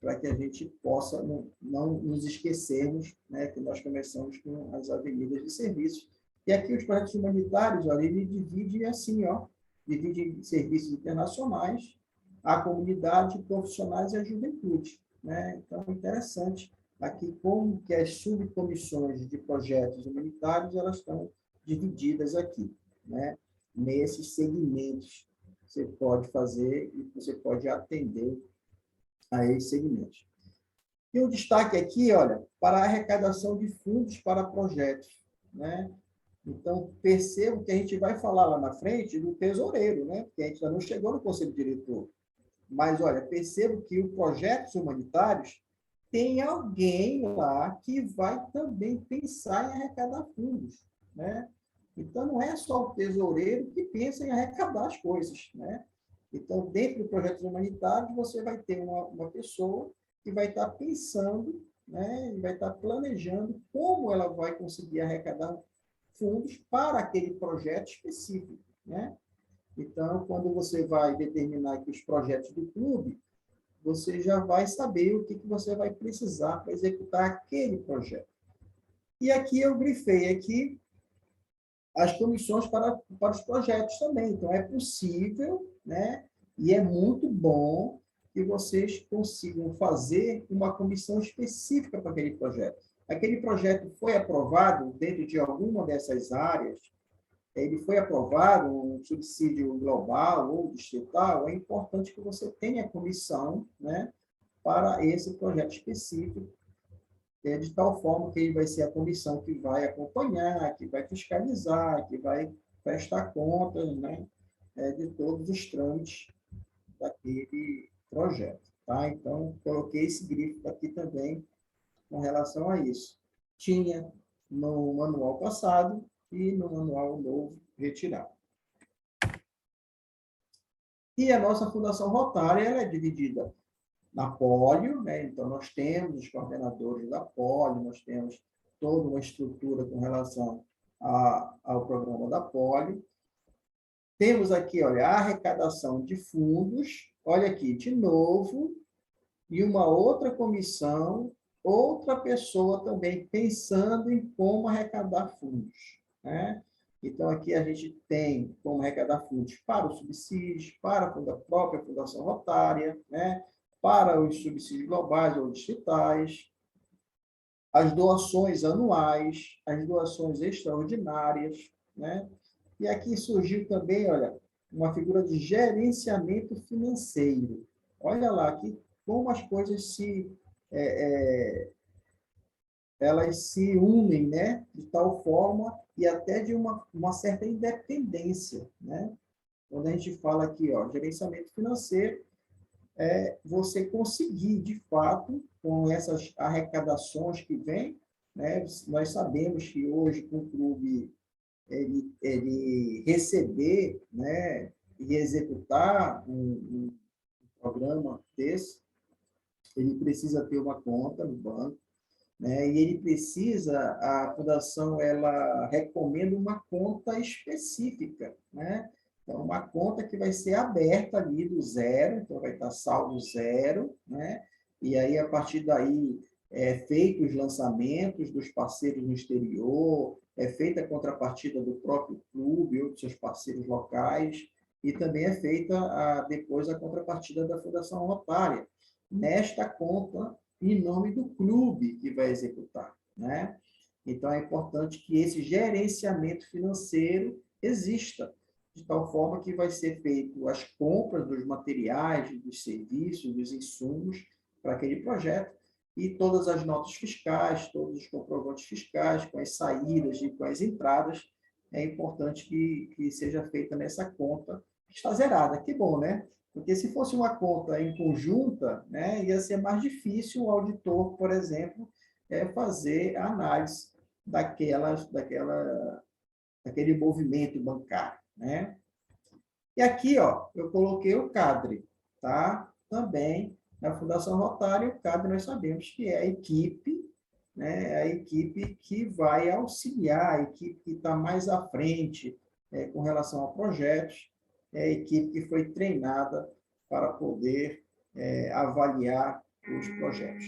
para que a gente possa não nos esquecermos, né, que nós começamos com as avenidas de serviços. E aqui os projetos humanitários, olha, ele divide assim, ó, divide em serviços internacionais, a comunidade, profissionais e a juventude, né? Então, é interessante aqui como que as subcomissões de projetos humanitários, elas estão divididas aqui, né, nesses segmentos que você pode fazer e que você pode atender a esses segmentos. E o destaque aqui, olha, para a arrecadação de fundos para projetos, né? Então, percebo que a gente vai falar lá na frente do tesoureiro, né? Porque a gente ainda não chegou no conselho diretor. Mas, olha, percebo que os projetos humanitários tem alguém lá que vai também pensar em arrecadar fundos, né? Então, não é só o tesoureiro que pensa em arrecadar as coisas, né? Então, dentro do projeto humanitário, você vai ter uma pessoa que vai estar pensando, né, e vai estar planejando como ela vai conseguir arrecadar fundos para aquele projeto específico, né? Então, quando você vai determinar aqui os projetos do clube, você já vai saber o que você vai precisar para executar aquele projeto. E aqui eu grifei aqui as comissões para os projetos também. Então, é possível, né? E é muito bom que vocês consigam fazer uma comissão específica para aquele projeto. Aquele projeto foi aprovado dentro de alguma dessas áreas, ele foi aprovado um subsídio global ou distrital, é importante que você tenha comissão, né, para esse projeto específico, de tal forma que ele vai ser a comissão que vai acompanhar, que vai fiscalizar, que vai prestar contas, né, de todos os trâmites daquele projeto. Tá? Então, coloquei esse grifo aqui também com relação a isso. Tinha no manual passado e no manual novo retirado. E a nossa Fundação Rotária ela é dividida na Polio, né? Então, nós temos os coordenadores da Polio, nós temos toda uma estrutura com relação ao programa da Polio. Temos aqui, olha, a arrecadação de fundos, olha aqui, de novo, e uma outra comissão, outra pessoa também pensando em como arrecadar fundos, né? Então, aqui a gente tem como arrecadar fundos para os subsídios, para a própria Fundação Rotária, né? Para os subsídios globais ou distritais, as doações anuais, as doações extraordinárias, né? E aqui surgiu também, olha, uma figura de gerenciamento financeiro. Olha lá, aqui como as coisas elas se unem, né? De tal forma e até de uma certa independência, né? Quando a gente fala aqui, ó, gerenciamento financeiro, você conseguir, de fato, com essas arrecadações que vêm, né? Nós sabemos que hoje, com o clube, ele receber, né? E executar um programa desse, ele precisa ter uma conta no banco, né? E ele precisa, a fundação, ela recomenda uma conta específica, né? Então, uma conta que vai ser aberta ali do zero, então vai estar saldo zero, né? E aí, a partir daí, feito os lançamentos dos parceiros no exterior, feita a contrapartida do próprio clube ou dos seus parceiros locais, e também é feita depois a contrapartida da Fundação Rotária, nesta conta em nome do clube que vai executar, né? Então, é importante que esse gerenciamento financeiro exista, de tal forma que vai ser feito as compras dos materiais, dos serviços, dos insumos para aquele projeto, e todas as notas fiscais, todos os comprovantes fiscais, com as saídas e com as entradas, é importante que seja feita nessa conta que está zerada. Que bom, né? Porque se fosse uma conta em conjunta, né, ia ser mais difícil o auditor, por exemplo, fazer a análise daquele movimento bancário, né? E aqui, ó, eu coloquei o CADRE, tá? Também na Fundação Rotária, o CADRE nós sabemos que é a equipe, né? A equipe que vai auxiliar, a equipe que está mais à frente com relação a projetos, é a equipe que foi treinada para poder avaliar os projetos.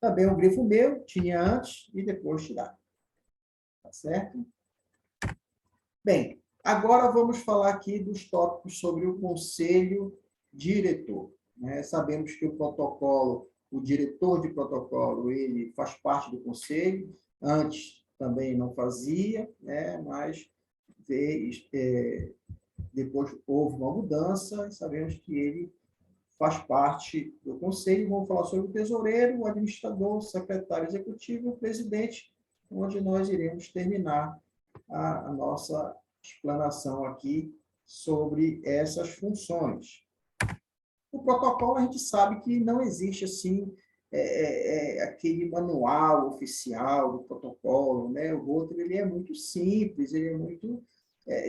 Também um grifo meu, tinha antes e depois tirar. Tá certo? Bem, agora vamos falar aqui dos tópicos sobre o conselho diretor, né? Sabemos que o protocolo, o diretor de protocolo, ele faz parte do conselho, antes também não fazia, né? Mas depois houve uma mudança e sabemos que ele faz parte do conselho. Vamos falar sobre o tesoureiro, o administrador, o secretário executivo e o presidente, onde nós iremos terminar a nossa explanação aqui sobre essas funções. O protocolo, a gente sabe que não existe assim aquele manual oficial do protocolo, né? O Rotary, ele é muito simples, ele é muito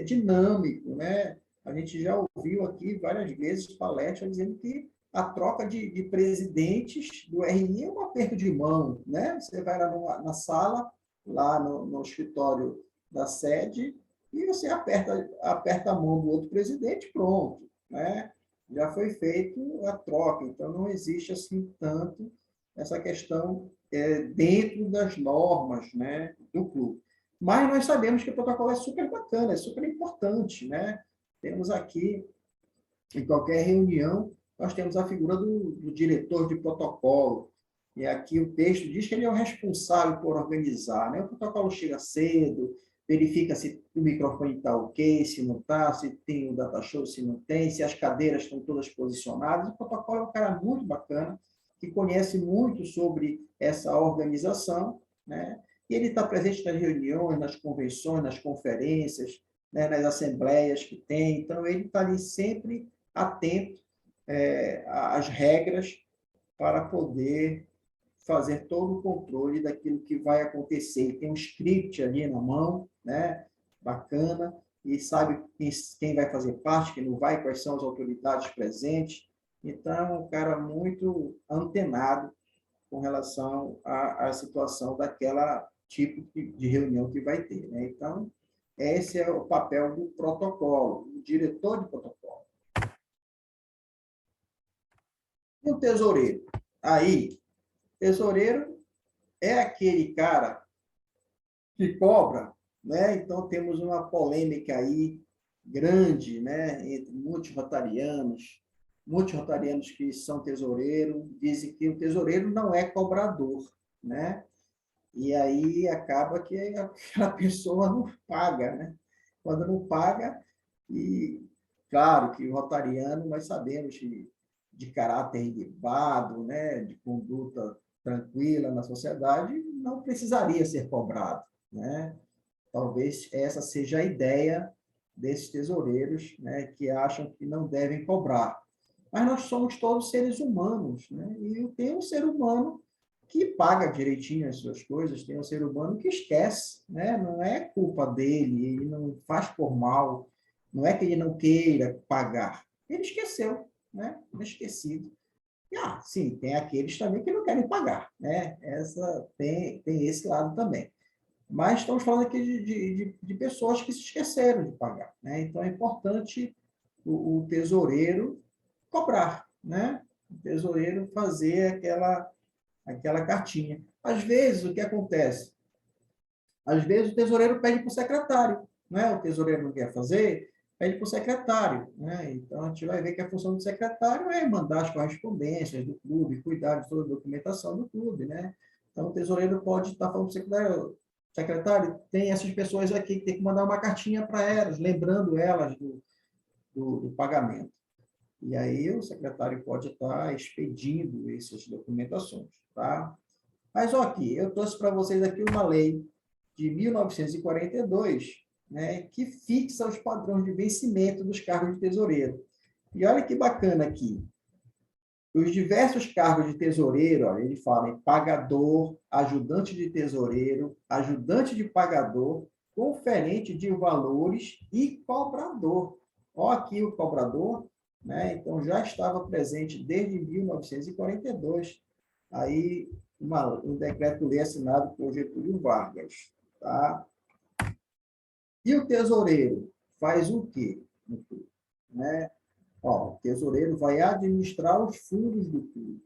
dinâmico, né? A gente já ouviu aqui várias vezes palestras dizendo que a troca de presidentes do RI é um aperto de mão, né? Você vai lá na sala, lá no escritório da sede, e você aperta a mão do outro presidente, pronto, né? Já foi feito a troca, então não existe assim tanto essa questão dentro das normas, né, do clube. Mas nós sabemos que o protocolo é super bacana, é super importante, né? Temos aqui, em qualquer reunião, nós temos a figura do diretor de protocolo, e aqui o texto diz que ele é o responsável por organizar, né? O protocolo chega cedo, verifica se o microfone está ok, se não está, se tem o data show, se não tem, se as cadeiras estão todas posicionadas. O protocolo é um cara muito bacana, que conhece muito sobre essa organização, né? E ele está presente nas reuniões, nas convenções, nas conferências, né? Nas assembleias que tem. Então, ele está ali sempre atento às regras para poder fazer todo o controle daquilo que vai acontecer. Ele tem um script ali na mão, né? Bacana, e sabe quem vai fazer parte, quem não vai, quais são as autoridades presentes. Então, é um cara muito antenado com relação à situação daquela tipo de reunião que vai ter, né? Então, esse é o papel do protocolo, do diretor de protocolo. E o tesoureiro? Aí, tesoureiro é aquele cara que cobra, né? Então, temos uma polêmica aí grande, né, entre muitos rotarianos que são tesoureiro, dizem que o tesoureiro não é cobrador, né? E aí acaba que aquela pessoa não paga, né? Quando não paga, e claro que o rotariano, nós sabemos que de caráter ilibado, né, de conduta tranquila na sociedade, não precisaria ser cobrado, né? Talvez essa seja a ideia desses tesoureiros, né, que acham que não devem cobrar. Mas nós somos todos seres humanos, né? E tem um ser humano que paga direitinho as suas coisas, tem um ser humano que esquece, né? Não é culpa dele, ele não faz por mal, não é que ele não queira pagar, ele esqueceu, né? Esquecido. E, sim, tem aqueles também que não querem pagar, né? Tem esse lado também. Mas estamos falando aqui de pessoas que se esqueceram de pagar, né? Então, é importante o tesoureiro cobrar, né? O tesoureiro fazer aquela cartinha. Às vezes, o que acontece? Às vezes, o tesoureiro pede para o secretário, né? O tesoureiro não quer fazer, pede para o secretário, né? Então, a gente vai ver que a função do secretário é mandar as correspondências do clube, cuidar de toda a documentação do clube, né? Então, o tesoureiro pode estar falando para o secretário, tem essas pessoas aqui que tem que mandar uma cartinha para elas, lembrando elas do pagamento. E aí o secretário pode estar expedindo essas documentações, tá? Mas, ó, aqui, eu trouxe para vocês aqui uma lei de 1942, né, que fixa os padrões de vencimento dos cargos de tesoureiro. E olha que bacana aqui. Os diversos cargos de tesoureiro, ó, ele fala em pagador, ajudante de tesoureiro, ajudante de pagador, conferente de valores e cobrador. Ó, aqui o cobrador, né? Então, já estava presente desde 1942, aí um decreto-lei assinado por Getúlio Vargas. Tá? E o tesoureiro faz o quê? Né? Ó, o tesoureiro vai administrar os fundos do clube.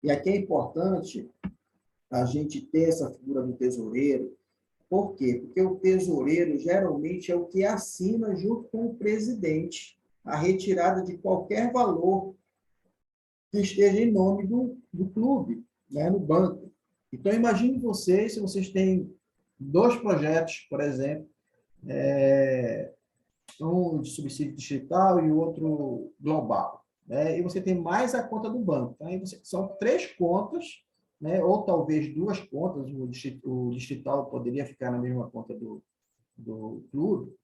E aqui é importante a gente ter essa figura do tesoureiro. Por quê? Porque o tesoureiro geralmente é o que assina junto com o presidente a retirada de qualquer valor que esteja em nome do clube, né, no banco. Então, imagine vocês, se vocês têm 2 projetos, por exemplo, um de subsídio distrital e o outro global, né? E você tem mais a conta do banco. Então, aí são 3 contas, né? Ou talvez 2 contas, o distrital poderia ficar na mesma conta do clube,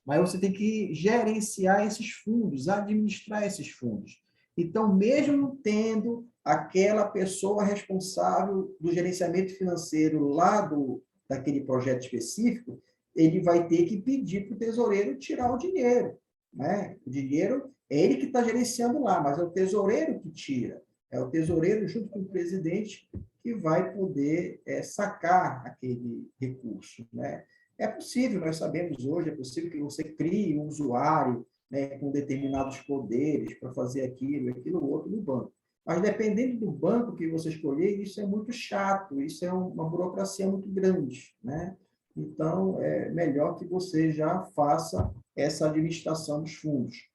mas você tem que gerenciar esses fundos, administrar esses fundos. Então, mesmo tendo aquela pessoa responsável do gerenciamento financeiro lá daquele projeto específico, ele vai ter que pedir para o tesoureiro tirar o dinheiro, né? O dinheiro é ele que está gerenciando lá, mas é o tesoureiro que tira. É o tesoureiro, junto com o presidente, que vai poder sacar aquele recurso, né? É possível, nós sabemos hoje, é possível que você crie um usuário, né, com determinados poderes para fazer aquilo outro no banco. Mas dependendo do banco que você escolher, isso é muito chato, isso é uma burocracia muito grande, né? Então, é melhor que você já faça essa administração dos fundos.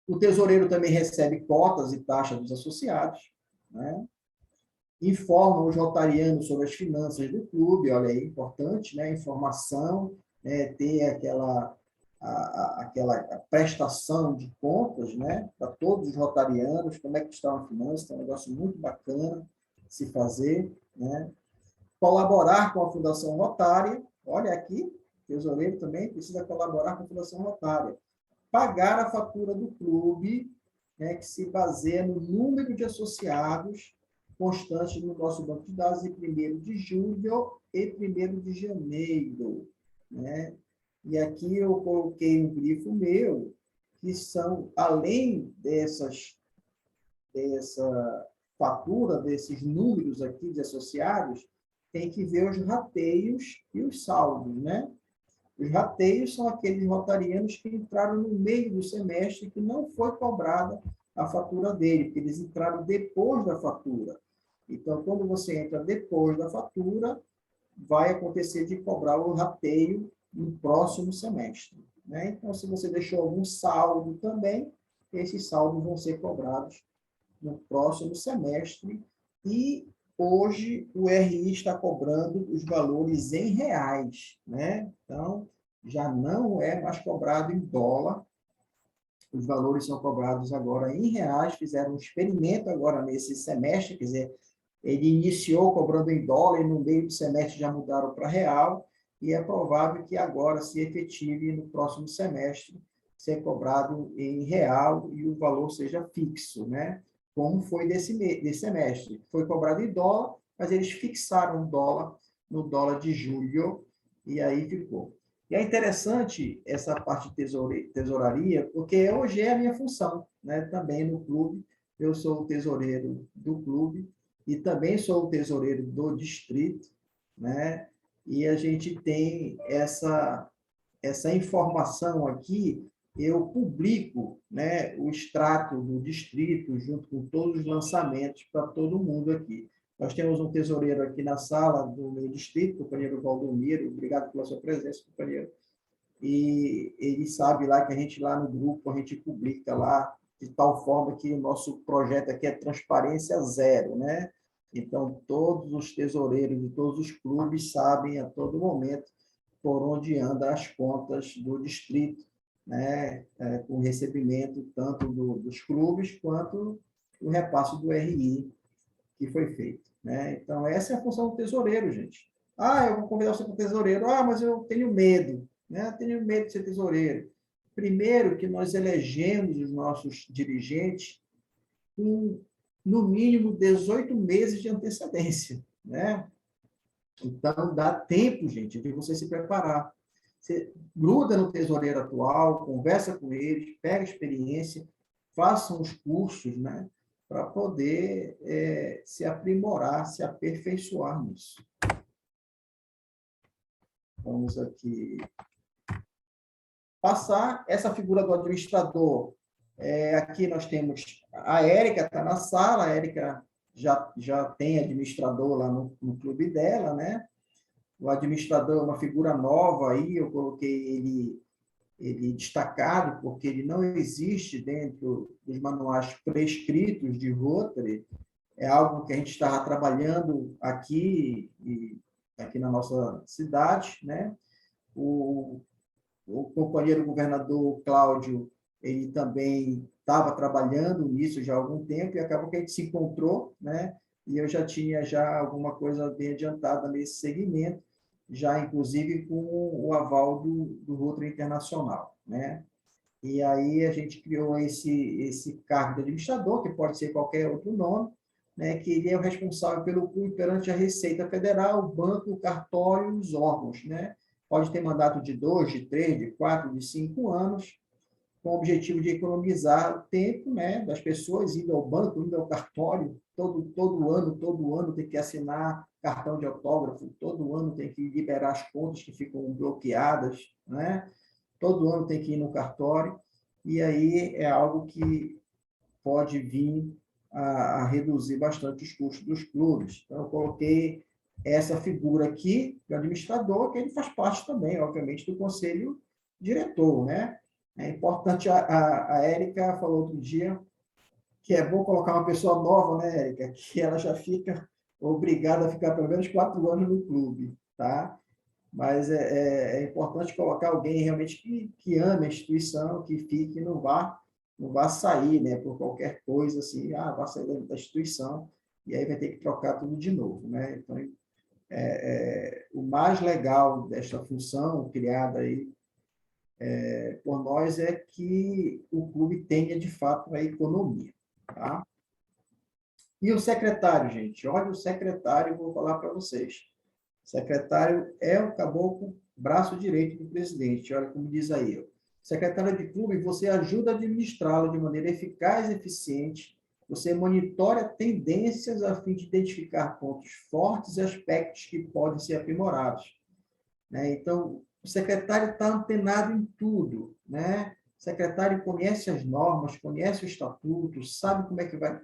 O tesoureiro também recebe cotas e taxas dos associados, né? Informa os rotarianos sobre as finanças do clube, olha aí, importante, né? Informação, né? Ter aquela prestação de contas, né? Para todos os rotarianos, como é que estão as finanças, é um negócio muito bacana de se fazer, né? Colaborar com a Fundação Rotária, olha aqui, o tesoureiro também precisa colaborar com a Fundação Rotária. Pagar a fatura do clube, né, que se baseia no número de associados constantes no nosso banco de dados em 1º de julho e 1º de janeiro. Né? E aqui eu coloquei um grifo meu, que são, além dessa fatura, desses números aqui de associados, tem que ver os rateios e os saldos, né? Os rateios são aqueles rotarianos que entraram no meio do semestre que não foi cobrada a fatura dele, porque eles entraram depois da fatura. Então, quando você entra depois da fatura, vai acontecer de cobrar o rateio no próximo semestre, né? Então, se você deixou algum saldo também, esses saldos vão ser cobrados no próximo semestre. E hoje o RI está cobrando os valores em reais, né? Então, já não é mais cobrado em dólar, os valores são cobrados agora em reais, fizeram um experimento agora nesse semestre, quer dizer, ele iniciou cobrando em dólar e no meio do semestre já mudaram para real, e é provável que agora se efetive no próximo semestre ser cobrado em real e o valor seja fixo, né? Como foi desse semestre. Foi cobrado em dólar, mas eles fixaram o dólar no dólar de julho, e aí ficou. E é interessante essa parte de tesouraria, porque hoje é a minha função, né? Também no clube, eu sou o tesoureiro do clube e também sou o tesoureiro do distrito, né? E a gente tem essa informação aqui, eu publico, né, o extrato do distrito, junto com todos os lançamentos para todo mundo aqui. Nós temos um tesoureiro aqui na sala do meu distrito, o companheiro Valdomiro, obrigado pela sua presença, companheiro. E ele sabe lá que a gente, lá no grupo, a gente publica lá, de tal forma que o nosso projeto aqui é transparência zero, né? Então, todos os tesoureiros de todos os clubes sabem a todo momento por onde andam as contas do distrito, né, com recebimento tanto dos clubes quanto o repasse do RI que foi feito. Né? Então, essa é a função do tesoureiro, gente. Ah, eu vou convidar você para o tesoureiro. Ah, mas eu tenho medo. Né? Eu tenho medo de ser tesoureiro. Primeiro, que nós elegemos os nossos dirigentes com, no mínimo, 18 meses de antecedência. Né? Então, dá tempo, gente, de você se preparar. Você gruda no tesoureiro atual, conversa com eles, pega experiência, façam os cursos, né, para poder se aprimorar, se aperfeiçoar nisso. Vamos aqui passar essa figura do administrador. Aqui nós temos a Érica, está na sala, a Érica já tem administrador lá no clube dela, né? O administrador é uma figura nova aí, eu coloquei ele destacado, porque ele não existe dentro dos manuais prescritos de Rotary, é algo que a gente está trabalhando aqui na nossa cidade, né? O companheiro governador Cláudio, ele também estava trabalhando nisso já há algum tempo, e acabou que a gente se encontrou, né? E eu já tinha alguma coisa bem adiantada nesse segmento, já inclusive com o aval do Rotary Internacional, né? E aí a gente criou esse cargo de administrador, que pode ser qualquer outro nome, né? Que ele é o responsável pelo clube perante a Receita Federal, o banco, o cartório e os órgãos, né? Pode ter mandato de 2, de 3, de 4, de 5 anos, com o objetivo de economizar o tempo, né, das pessoas indo ao banco, indo ao cartório, todo ano tem que assinar cartão de autógrafo, todo ano tem que liberar as contas que ficam bloqueadas, né? Todo ano tem que ir no cartório, e aí é algo que pode vir a reduzir bastante os custos dos clubes. Então, eu coloquei essa figura aqui, do administrador, que ele faz parte também, obviamente, do conselho diretor, né? É importante, a Érica falou outro dia que é bom colocar uma pessoa nova, né, Érica? Que ela já fica obrigada a ficar pelo menos 4 anos no clube, tá? Mas é importante colocar alguém realmente que ame a instituição, que fique, não vá sair, né, por qualquer coisa, assim, vai sair da instituição, e aí vai ter que trocar tudo de novo, né? Então, o mais legal desta função criada aí por nós é que o clube tenha, de fato, a economia, tá? E o secretário, gente? Olha o secretário, vou falar para vocês. O secretário é o caboclo, braço direito do presidente. Olha como diz aí. Secretário de clube, você ajuda a administrá-lo de maneira eficaz e eficiente. Você monitora tendências a fim de identificar pontos fortes e aspectos que podem ser aprimorados, né? Então, o secretário está antenado em tudo, né? O secretário conhece as normas, conhece o estatuto, sabe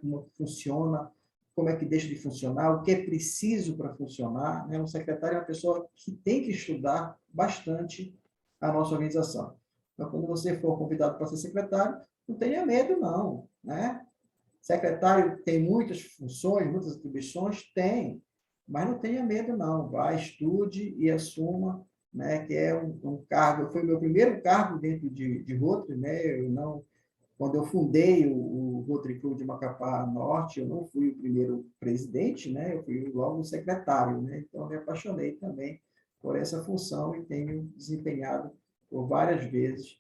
como funciona, como é que deixa de funcionar, o que é preciso para funcionar, né? O secretário é uma pessoa que tem que estudar bastante a nossa organização. Então, quando você for convidado para ser secretário, não tenha medo, não, né? Secretário tem muitas funções, muitas atribuições? Tem, mas não tenha medo, não. Vá, estude e assuma, né, que é um cargo, foi o meu primeiro cargo dentro de Rotary, né? Quando eu fundei o Rotary Clube de Macapá Norte, eu não fui o primeiro presidente, né? Eu fui logo o secretário, né? Então, eu me apaixonei também por essa função e tenho desempenhado por várias vezes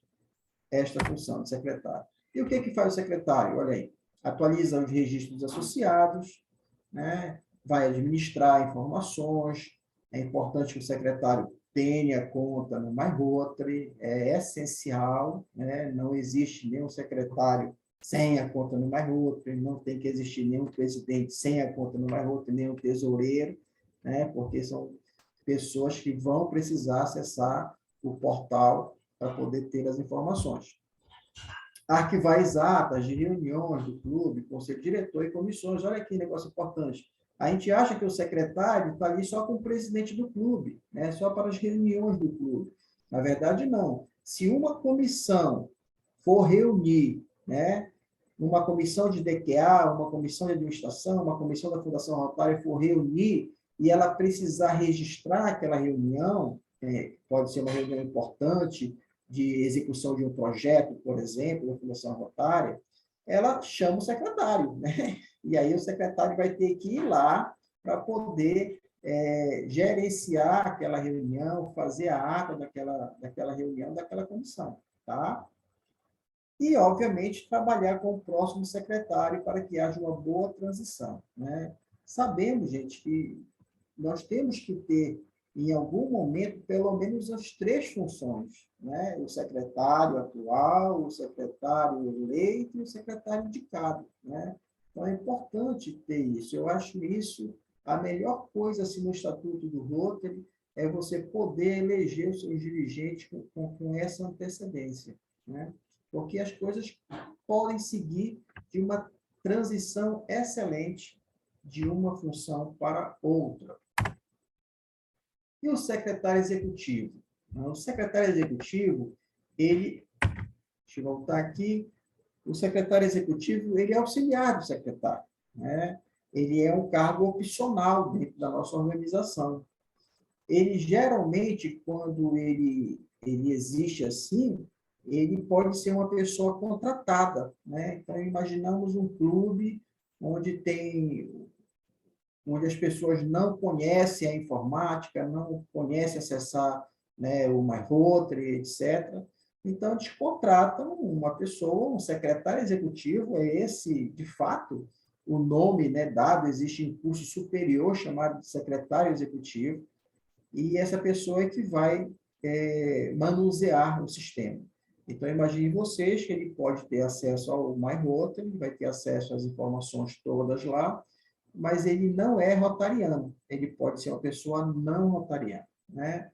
esta função de secretário. E o que faz o secretário? Olha aí, atualiza os registros dos associados, né? Vai administrar informações, é importante que o secretário tenha conta no MyRotary, é essencial, né? Não existe nenhum secretário sem a conta no MyRotary, não tem que existir nenhum presidente sem a conta no MyRotary, nenhum tesoureiro, né? Porque são pessoas que vão precisar acessar o portal para poder ter as informações. Arquivar as atas de reuniões do clube, conselho diretor e comissões. Olha que negócio importante. A gente acha que o secretário está ali só com o presidente do clube, né? Só para as reuniões do clube. Na verdade, não. Se uma comissão for reunir, né, uma comissão de DQA, uma comissão de administração, uma comissão da Fundação Rotária for reunir e ela precisar registrar aquela reunião, pode ser uma reunião importante de execução de um projeto, por exemplo, da Fundação Rotária, ela chama o secretário, né? E aí o secretário vai ter que ir lá para poder gerenciar aquela reunião, fazer a ata daquela reunião, daquela comissão, tá? E, obviamente, trabalhar com o próximo secretário para que haja uma boa transição, né? Sabemos, gente, que nós temos que ter, em algum momento, pelo menos as 3 funções, né? O secretário atual, o secretário eleito e o secretário indicado, né? Então, é importante ter isso. Eu acho isso a melhor coisa assim, no Estatuto do Rotary, é você poder eleger os seus dirigentes com essa antecedência, né? Porque as coisas podem seguir de uma transição excelente de uma função para outra. E o secretário executivo? O secretário executivo, deixa eu voltar aqui, o secretário executivo, ele é auxiliar do secretário, né? Ele é um cargo opcional dentro da nossa organização. Ele, geralmente, quando ele existe assim, ele pode ser uma pessoa contratada, né? Então, imaginamos um clube onde as pessoas não conhecem a informática, não conhecem acessar, né, o MyRotary, etc. Então, eles contratam uma pessoa, um secretário executivo, é esse, de fato, o nome, né, dado, existe um curso superior chamado de secretário executivo, e essa pessoa é que vai manusear o sistema. Então, imagine vocês que ele pode ter acesso ao MyRotary, vai ter acesso às informações todas lá, mas ele não é rotariano, ele pode ser uma pessoa não rotariana, né?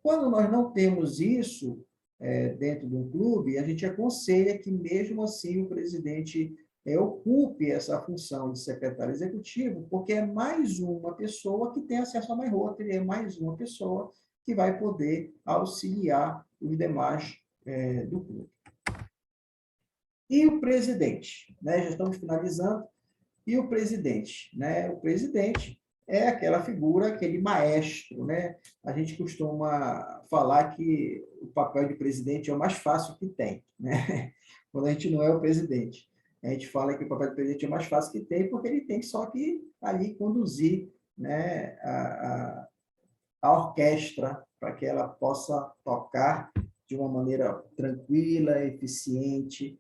Quando nós não temos isso dentro de um clube, a gente aconselha que, mesmo assim, o presidente ocupe essa função de secretário executivo, porque é mais uma pessoa que tem acesso ao MyRotary, é mais uma pessoa que vai poder auxiliar os demais do clube. E o presidente, né? Já estamos finalizando. E o presidente, né? O presidente é aquela figura, aquele maestro, né? A gente costuma falar que o papel de presidente é o mais fácil que tem, né? Quando a gente não é o presidente. A gente fala que o papel de presidente é o mais fácil que tem, porque ele tem só que ali conduzir, né, a orquestra para que ela possa tocar de uma maneira tranquila, eficiente,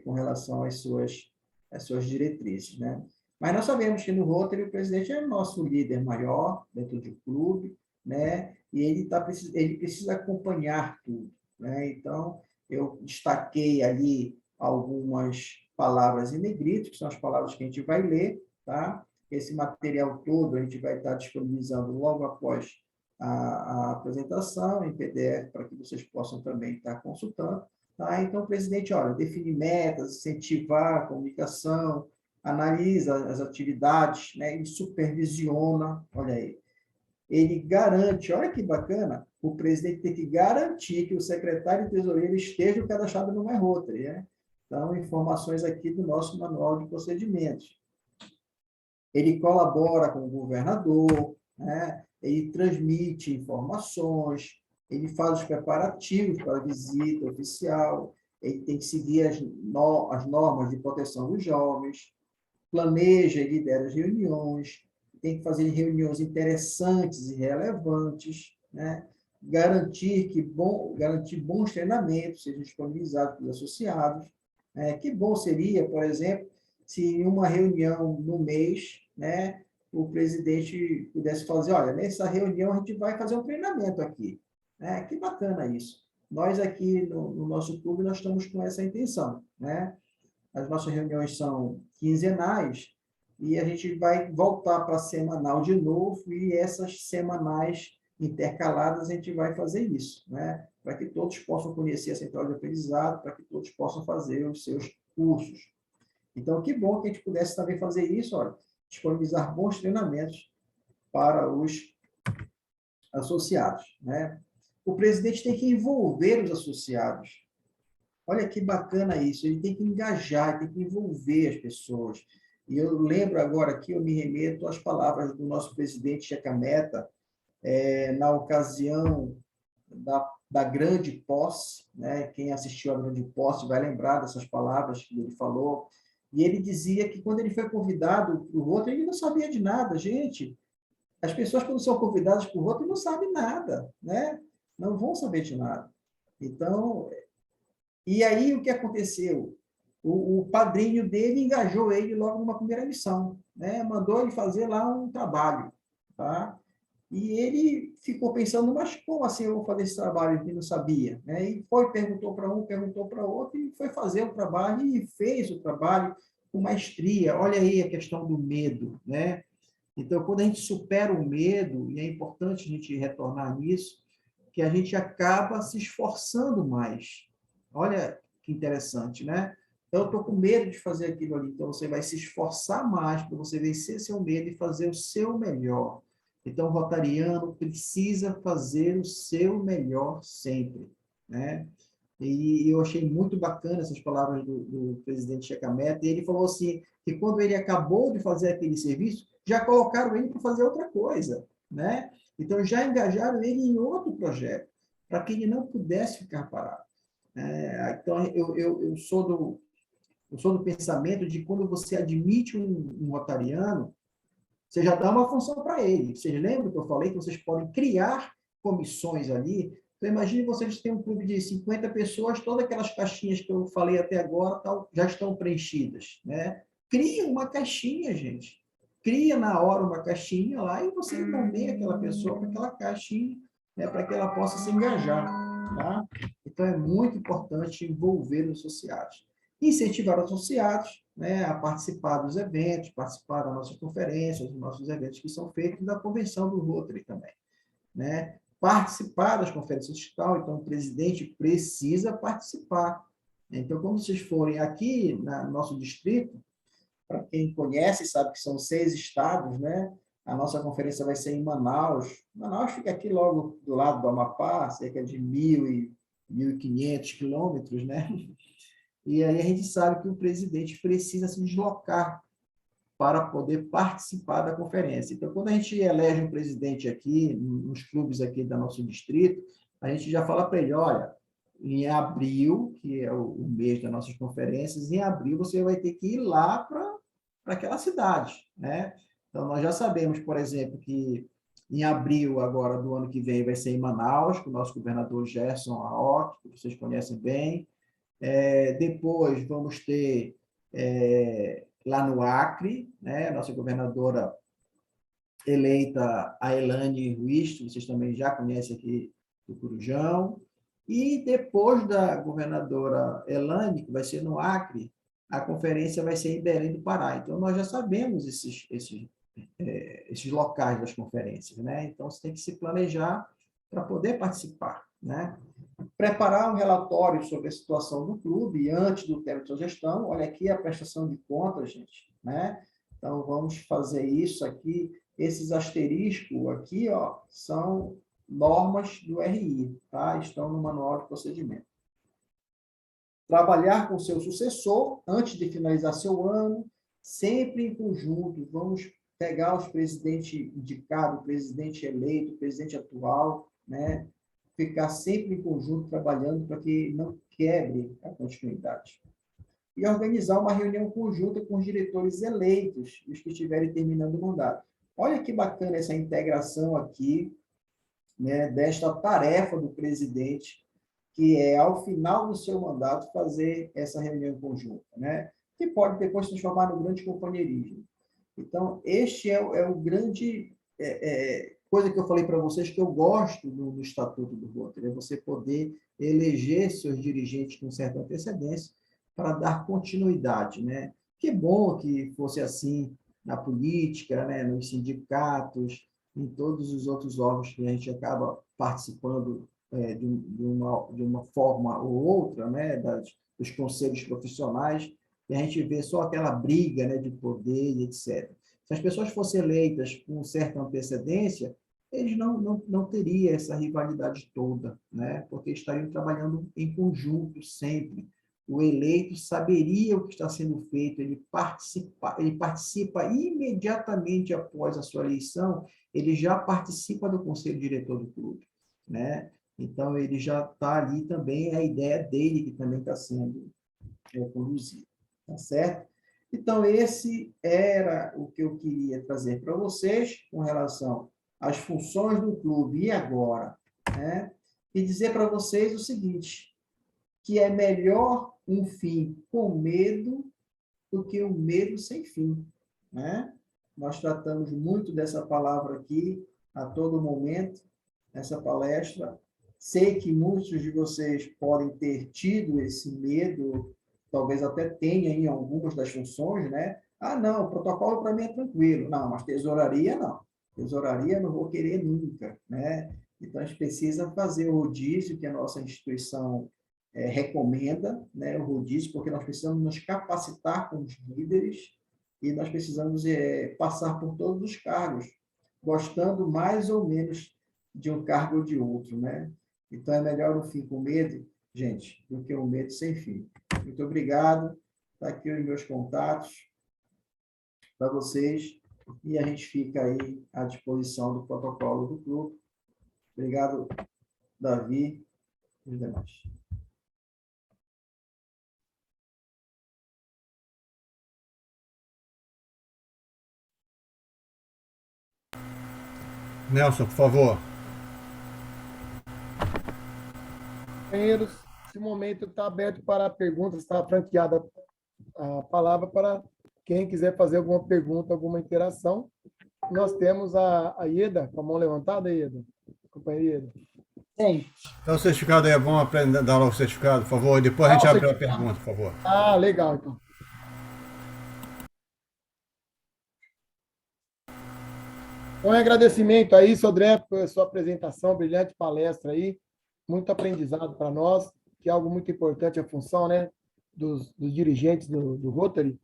com relação às suas diretrizes, né? Mas nós sabemos que no Rotary o presidente é o nosso líder maior dentro do clube, né? E ele precisa acompanhar tudo, né? Então, eu destaquei ali algumas palavras em negrito, que são as palavras que a gente vai ler, tá? Esse material todo a gente vai estar disponibilizando logo após a apresentação em PDF, para que vocês possam também estar consultando. Tá? Então, o presidente, olha, define metas, incentivar a comunicação, analisa as atividades, né? Ele supervisiona, olha aí. Ele garante, olha que bacana, o presidente tem que garantir que o secretário e tesoureiro estejam cadastrados no MyRotary, né? Então, informações aqui do nosso manual de procedimentos. Ele colabora com o governador, né? Ele transmite informações, ele faz os preparativos para a visita oficial, ele tem que seguir as normas de proteção dos jovens, planeja e lidera as reuniões, tem que fazer reuniões interessantes e relevantes, né? Garantir bons treinamentos sejam disponibilizados para os associados. Que bom seria, por exemplo, se em uma reunião no mês, né, o presidente pudesse fazer, olha, nessa reunião a gente vai fazer um treinamento aqui. Que bacana isso. Nós aqui no nosso clube, nós estamos com essa intenção, né? As nossas reuniões são quinzenais e a gente vai voltar para semanal de novo e essas semanais intercaladas a gente vai fazer isso, né? Para que todos possam conhecer a central de aprendizado, para que todos possam fazer os seus cursos. Então, que bom que a gente pudesse também fazer isso, olha, disponibilizar bons treinamentos para os associados, né? O presidente tem que envolver os associados. Olha que bacana isso, ele tem que engajar, tem que envolver as pessoas. E eu lembro agora aqui, eu me remeto às palavras do nosso presidente Checa Mehta, na ocasião da grande posse, né? Quem assistiu à grande posse vai lembrar dessas palavras que ele falou. E ele dizia que quando ele foi convidado para o Rotary, ele não sabia de nada. Gente, as pessoas quando são convidadas para o Rotary não sabem nada, né? Não vão saber de nada. Então, e aí o que aconteceu? O padrinho dele engajou ele logo numa primeira missão, né? Mandou ele fazer lá um trabalho, tá? E ele ficou pensando, mas como assim eu vou fazer esse trabalho? Ele não sabia, né? E perguntou para um, perguntou para outro, e foi fazer o trabalho, e fez o trabalho com maestria. Olha aí a questão do medo, né? Então, quando a gente supera o medo, e é importante a gente retornar nisso, que a gente acaba se esforçando mais. Olha que interessante, né? Então, eu estou com medo de fazer aquilo ali. Então, você vai se esforçar mais para você vencer seu medo e fazer o seu melhor. Então, o rotariano precisa fazer o seu melhor sempre, né? E eu achei muito bacana essas palavras do presidente Checa Mehta. E ele falou assim, que quando ele acabou de fazer aquele serviço, já colocaram ele para fazer outra coisa, né? Então, já engajaram ele em outro projeto, para que ele não pudesse ficar parado. Então, eu sou do pensamento de quando você admite um rotariano, você já dá uma função para ele. Vocês lembram que eu falei que vocês podem criar comissões ali? Então, imagine vocês têm um clube de 50 pessoas, todas aquelas caixinhas que eu falei até agora já estão preenchidas, né? Cria uma caixinha, gente. Cria na hora uma caixinha lá e você nomeia aquela pessoa para aquela caixinha, né, para que ela possa se engajar, tá? Então, é muito importante envolver os associados. Incentivar os associados, né, a participar dos eventos, participar das nossas conferências, dos nossos eventos que são feitos, da convenção do Rotary também, né? Participar das conferências digitais, então o presidente precisa participar, Então, quando vocês forem aqui no nosso distrito, para quem conhece, sabe que são 6 estados, né? A nossa conferência vai ser em Manaus. Manaus fica aqui logo do lado do Amapá, cerca de 1.500 quilômetros, né? E aí a gente sabe que o presidente precisa se deslocar para poder participar da conferência. Então, quando a gente elege um presidente aqui, nos clubes aqui do nosso distrito, a gente já fala para ele, olha, em abril, que é o mês das nossas conferências, em abril você vai ter que ir lá para aquela cidade, né? Então, nós já sabemos, por exemplo, que em abril agora do ano que vem vai ser em Manaus, com o nosso governador Gerson Aoki, que vocês conhecem bem. Depois vamos ter lá no Acre, né, nossa governadora eleita, a Elane Ruiz, que vocês também já conhecem aqui do Corujão. E depois da governadora Elane, que vai ser no Acre, a conferência vai ser em Belém do Pará. Então, nós já sabemos esses locais das conferências, né? Então, você tem que se planejar para poder participar, né? Preparar um relatório sobre a situação do clube antes do término de sua gestão. Olha aqui a prestação de contas, gente, né? Então, vamos fazer isso aqui. Esses asteriscos aqui, ó, são normas do RI, tá? Estão no manual de procedimento. Trabalhar com seu sucessor antes de finalizar seu ano, sempre em conjunto. Vamos pegar os presidentes indicados, o presidente eleito, o presidente atual, né? Ficar sempre em conjunto trabalhando para que não quebre a continuidade. E organizar uma reunião conjunta com os diretores eleitos, os que estiverem terminando o mandato. Olha que bacana essa integração aqui, né, desta tarefa do presidente, que é, ao final do seu mandato, fazer essa reunião conjunta, né, que pode depois se transformar no grande companheirismo. Então, este é o grande coisa que eu falei para vocês que eu gosto do Estatuto do Rotary, é você poder eleger seus dirigentes com certa antecedência para dar continuidade, né? Que bom que fosse assim na política, né? Nos sindicatos, em todos os outros órgãos que a gente acaba participando de uma forma ou outra, né? Dos conselhos profissionais, e a gente vê só aquela briga, né? De poder e etc. Se as pessoas fossem eleitas com certa antecedência, eles não teriam essa rivalidade toda, né? Porque estariam trabalhando em conjunto sempre. O eleito saberia o que está sendo feito, ele participa imediatamente após a sua eleição, ele já participa do conselho diretor do clube, né? Então, ele já está ali também, a ideia dele que também está sendo conduzida, tá certo? Então, esse era o que eu queria trazer para vocês com relação às funções do clube e agora, né? E dizer para vocês o seguinte, que é melhor um fim com medo do que um medo sem fim, né? Nós tratamos muito dessa palavra aqui a todo momento, nessa palestra. Sei que muitos de vocês podem ter tido esse medo, talvez até tenha em algumas das funções, né? Ah, não, o protocolo para mim é tranquilo. Não, mas tesouraria não. Tesouraria não vou querer nunca, né? Então, a gente precisa fazer o rodízio que a nossa instituição recomenda, né? O rodízio, porque nós precisamos nos capacitar como líderes e nós precisamos passar por todos os cargos, gostando mais ou menos de um cargo ou de outro, né? Então, é melhor um fim com medo, gente, do que um medo sem fim. Muito obrigado. Está aqui os meus contatos para vocês e a gente fica aí à disposição do protocolo do clube. Obrigado, Davi e os demais. Nelson, por favor. Companheiros, esse momento está aberto para perguntas, está franqueada a palavra para quem quiser fazer alguma pergunta, alguma interação. Nós temos a Ieda, com a mão levantada, Ieda. Companheira Ieda. Sim. Então, o certificado aí, vamos aprender a dar o certificado, por favor. Depois a gente abre a pergunta, por favor. Ah, legal, então. Um agradecimento aí, Sodré, por sua apresentação, brilhante palestra aí, muito aprendizado para nós, que é algo muito importante a função, né? dos dirigentes do Rotary,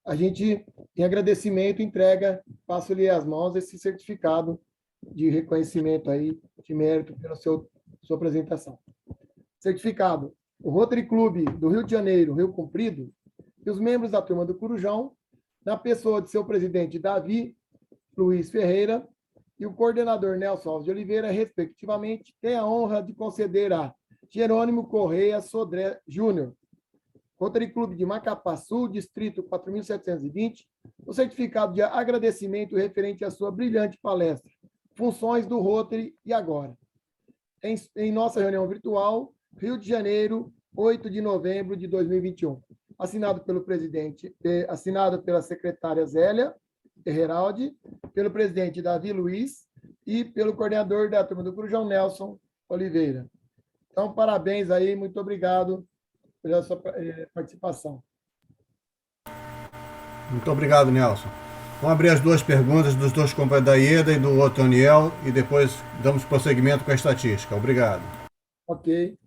a gente, em agradecimento, entrega, passo-lhe as mãos esse certificado de reconhecimento aí, de mérito pela sua apresentação. Certificado. O Rotary Clube do Rio de Janeiro, Rio Comprido, e os membros da turma do Corujão, na pessoa de seu presidente Davi Luiz Ferreira e o coordenador Nelson Alves de Oliveira, respectivamente, têm a honra de conceder a Jerônimo Correia Sodré Júnior, Rotary Clube de Macapá Sul, Distrito 4720, o certificado de agradecimento referente à sua brilhante palestra, Funções do Rotary e Agora. Em nossa reunião virtual, Rio de Janeiro, 8 de novembro de 2021. Assinado pelo presidente, assinado pela secretária Zélia Herraldi, pelo presidente Davi Luiz e pelo coordenador da turma do Corujão, Nelson Oliveira. Então, parabéns aí, muito obrigado pela sua participação. Muito obrigado, Nelson. Vamos abrir as duas perguntas dos dois companheiros da IEDA e do Otoniel e depois damos prosseguimento com a estatística. Obrigado. Ok.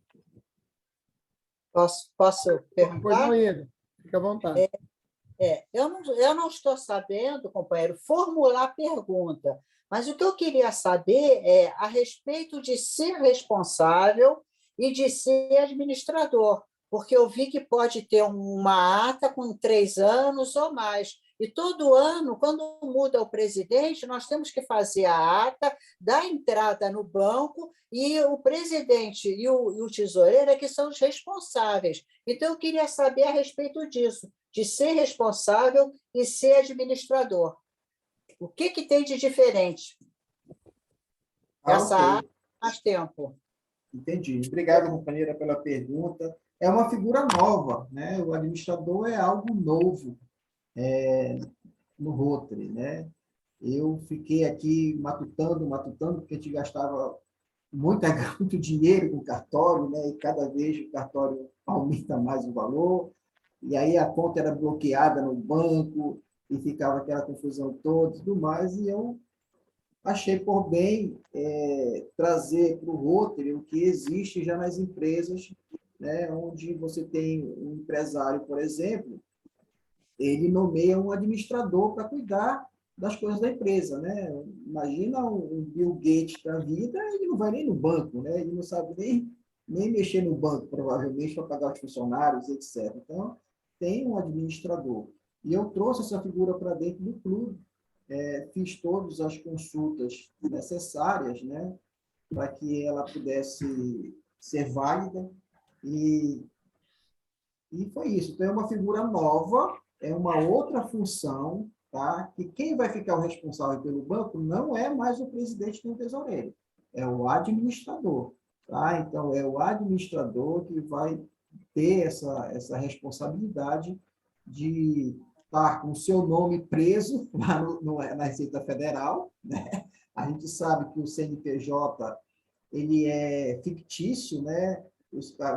Posso perguntar? Pois não, Ieda. Fica à vontade. Eu não estou sabendo, companheiro, formular a pergunta, mas o que eu queria saber é a respeito de ser responsável e de ser administrador, porque eu vi que pode ter uma ata com 3 anos ou mais. E todo ano, quando muda o presidente, nós temos que fazer a ata, dar entrada no banco, e o presidente e o tesoureiro é que são os responsáveis. Então, eu queria saber a respeito disso, de ser responsável e ser administrador. O que tem de diferente? Essa ata faz tempo. Entendi. Obrigado, companheira, pela pergunta. É uma figura nova, né? O administrador é algo novo no Rotary, né? Eu fiquei aqui matutando, porque a gente gastava muito dinheiro com cartório, né? E cada vez o cartório aumenta mais o valor, e aí a conta era bloqueada no banco, e ficava aquela confusão toda e tudo mais, e eu achei por bem trazer para o Rotary o que existe já nas empresas, né? Onde você tem um empresário, por exemplo, ele nomeia um administrador para cuidar das coisas da empresa, né? Imagina um Bill Gates da vida, ele não vai nem no banco, né? Ele não sabe nem mexer no banco, provavelmente, para pagar os funcionários, etc. Então, tem um administrador. E eu trouxe essa figura para dentro do clube, fiz todas as consultas necessárias, né? Para que ela pudesse ser válida, e foi isso. Então, é uma figura nova, é uma outra função, tá? Que quem vai ficar o responsável pelo banco não é mais o presidente nem o tesoureiro, é o administrador, tá? Então, é o administrador que vai ter essa responsabilidade de estar com o seu nome preso lá na Receita Federal, né? A gente sabe que o CNPJ ele é fictício, né?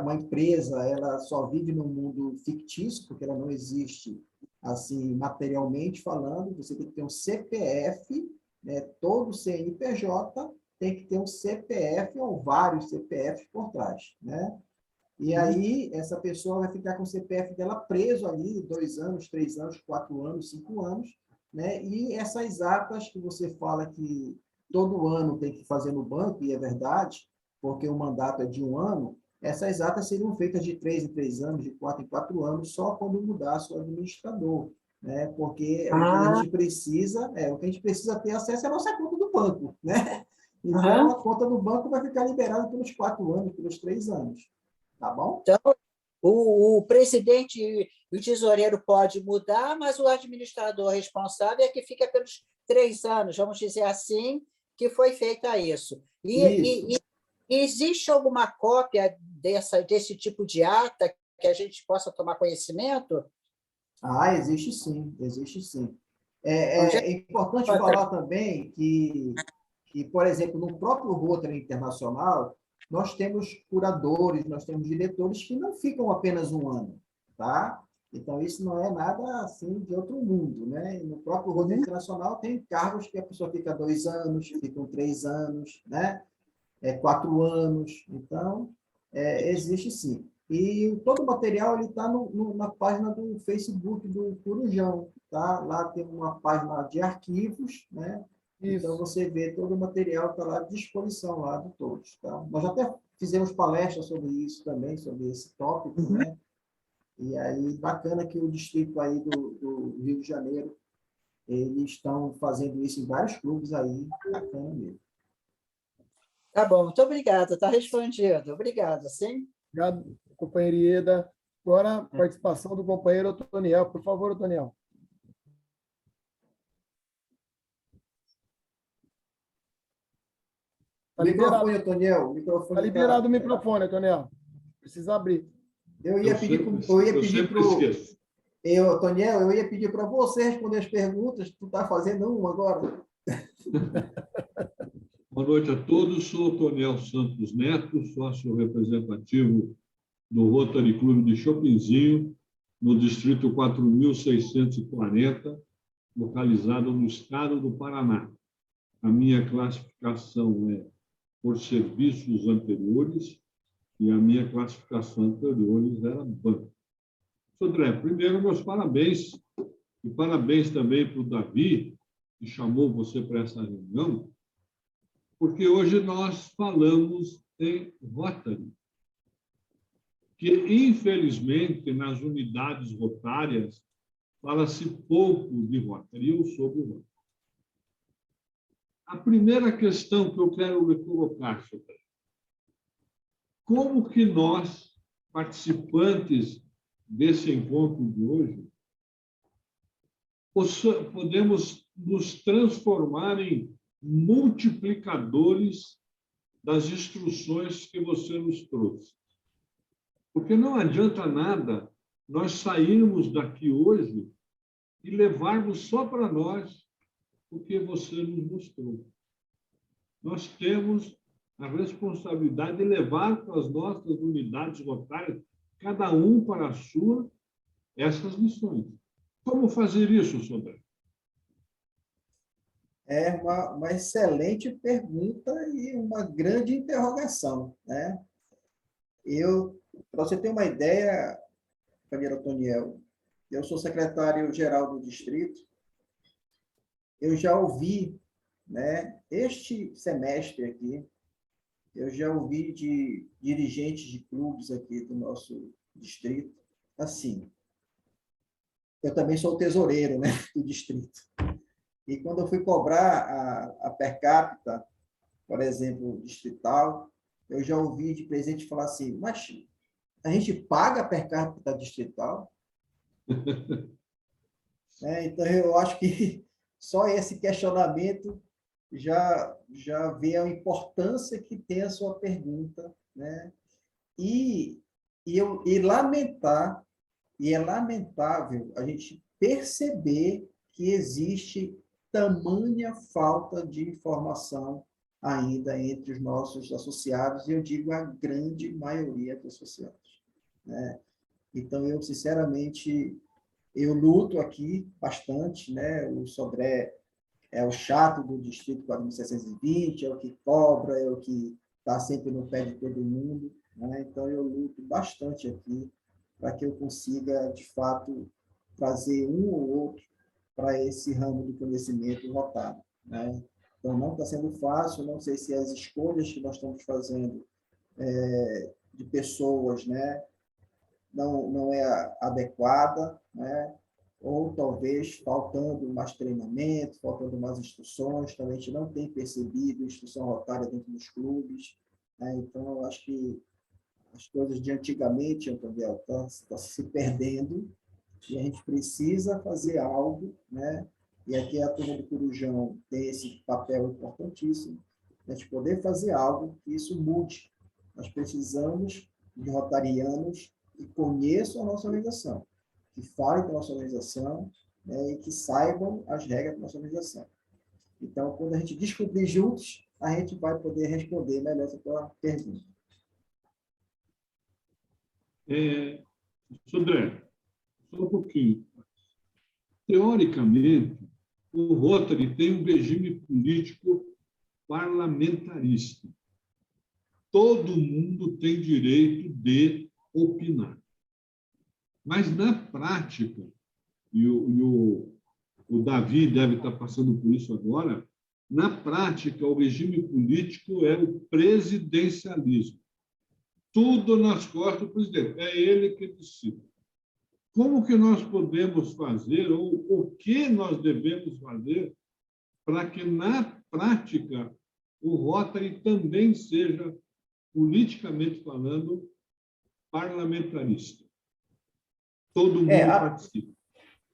Uma empresa ela só vive num mundo fictício, porque ela não existe assim materialmente falando. Você tem que ter um CPF, né? Todo CNPJ tem que ter um CPF ou vários CPFs por trás, né? E aí essa pessoa vai ficar com o CPF dela preso ali 2 anos, 3 anos, 4 anos, 5 anos, né? E essas atas que você fala que todo ano tem que fazer no banco, e é verdade, porque o mandato é de 1 ano, essas atas seriam feitas de 3 em 3 anos, de 4 em 4 anos, só quando mudasse o administrador, né? Porque o que a gente precisa ter acesso é a nossa conta do banco, né? Então, a conta do banco vai ficar liberada pelos 4 anos, pelos 3 anos, tá bom? Então, o presidente e o tesoureiro pode mudar, mas o administrador responsável é que fica pelos 3 anos, vamos dizer assim, que foi feita isso. E existe alguma cópia desse tipo de ata que a gente possa tomar conhecimento? Existe sim, existe sim. É importante falar também que, por exemplo, no próprio Rotary Internacional, nós temos curadores, nós temos diretores que não ficam apenas 1 ano, tá? Então, isso não é nada assim de outro mundo, né? No próprio Rotary Internacional tem cargos que a pessoa fica 2 anos, ficam 3 anos, né? 4 anos. Então, existe sim. E todo o material está na página do Facebook do Corujão. Tá? Lá tem uma página de arquivos, né? Então, Isso. você vê todo o material está lá à disposição lá de todos. Tá? Nós até fizemos palestras sobre isso também, sobre esse tópico, né? E aí, bacana que o distrito aí do Rio de Janeiro, eles estão fazendo isso em vários clubes aí, bacana mesmo. Tá bom, muito obrigada, está respondido. Obrigada, sim? Obrigado, companheira Ieda. Agora, a participação do companheiro Otoniel. Por favor, Otoniel. Está liberado. Microfone, Antoniel. Microfone Está liberado o microfone, Otoniel. Precisa abrir. Eu ia pedir para esqueço. Antoniel, eu ia pedir para você responder as perguntas, tu está fazendo uma agora. Boa noite a todos. Sou Otoniel Santos Neto, sócio representativo do Rotary Clube de Chopinzinho, no distrito 4.640, localizado no estado do Paraná. A minha classificação é por serviços anteriores e a minha classificação anteriores era banco. Sodré, primeiro, meus parabéns, e parabéns também para o Davi, que chamou você para essa reunião, porque hoje nós falamos em Rotary, que, infelizmente, nas unidades rotárias, fala-se pouco de Rotary ou sobre Rotary. A primeira questão que eu quero lhe colocar, Sodré, como que nós, participantes desse encontro de hoje, podemos nos transformar em multiplicadores das instruções que você nos trouxe? Porque não adianta nada nós sairmos daqui hoje e levarmos só para nós o que você nos mostrou. Nós temos a responsabilidade de levar para as nossas unidades rotárias, cada um para a sua, essas lições. Como fazer isso, Sodré? É uma excelente pergunta e uma grande interrogação, né? Para você ter uma ideia, companheiro Otoniel, eu sou secretário-geral do distrito, eu já ouvi, né, este semestre aqui, eu já ouvi de dirigentes de clubes aqui do nosso distrito, assim, eu também sou o tesoureiro, né, do distrito. E quando eu fui cobrar a per capita, por exemplo, distrital, eu já ouvi de presidente falar assim, mas a gente paga a per capita distrital? Então, eu acho que só esse questionamento já vê a importância que tem a sua pergunta, né? E é lamentável a gente perceber que existe tamanha falta de informação ainda entre os nossos associados, e eu digo a grande maioria dos associados, né? Então, eu, sinceramente, eu luto aqui bastante, né? O Sodré é o chato do Distrito 4.620, é o que cobra, é o que está sempre no pé de todo mundo, né? Então, eu luto bastante aqui para que eu consiga, de fato, trazer um ou outro para esse ramo do conhecimento rotário, né? Então, não está sendo fácil, não sei se as escolhas que nós estamos fazendo de pessoas, né, não é adequada, né? Ou talvez faltando mais treinamento, faltando mais instruções, também a gente não tem percebido instrução rotária dentro dos clubes, né? Então, eu acho que as coisas de antigamente, Antoniel, estão se perdendo, e a gente precisa fazer algo, né? E aqui a turma do Corujão tem esse papel importantíssimo, a gente poder fazer algo que isso mude. Nós precisamos de rotarianos que conheçam a nossa organização, que falem da nossa organização, né, e que saibam as regras da nossa organização. Então, quando a gente descobrir juntos, a gente vai poder responder melhor essa tua pergunta. Sodré, só um pouquinho. Teoricamente, o Rotary tem um regime político parlamentarista. Todo mundo tem direito de opinar. Mas, na prática, e o Davi deve estar passando por isso agora, na prática, o regime político é o presidencialismo. Tudo nas costas do presidente. É ele que decide. Como que nós podemos fazer, ou o que nós devemos fazer, para que, na prática, o Rotary também seja, politicamente falando, parlamentarista? Todo mundo participa.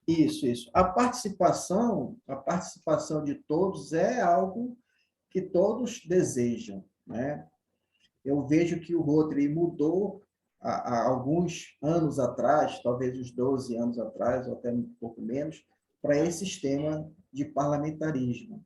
Isso. A participação de todos é algo que todos desejam, né? Eu vejo que o Rotary mudou há alguns anos atrás, talvez uns 12 anos atrás, ou até um pouco menos, para esse sistema de parlamentarismo.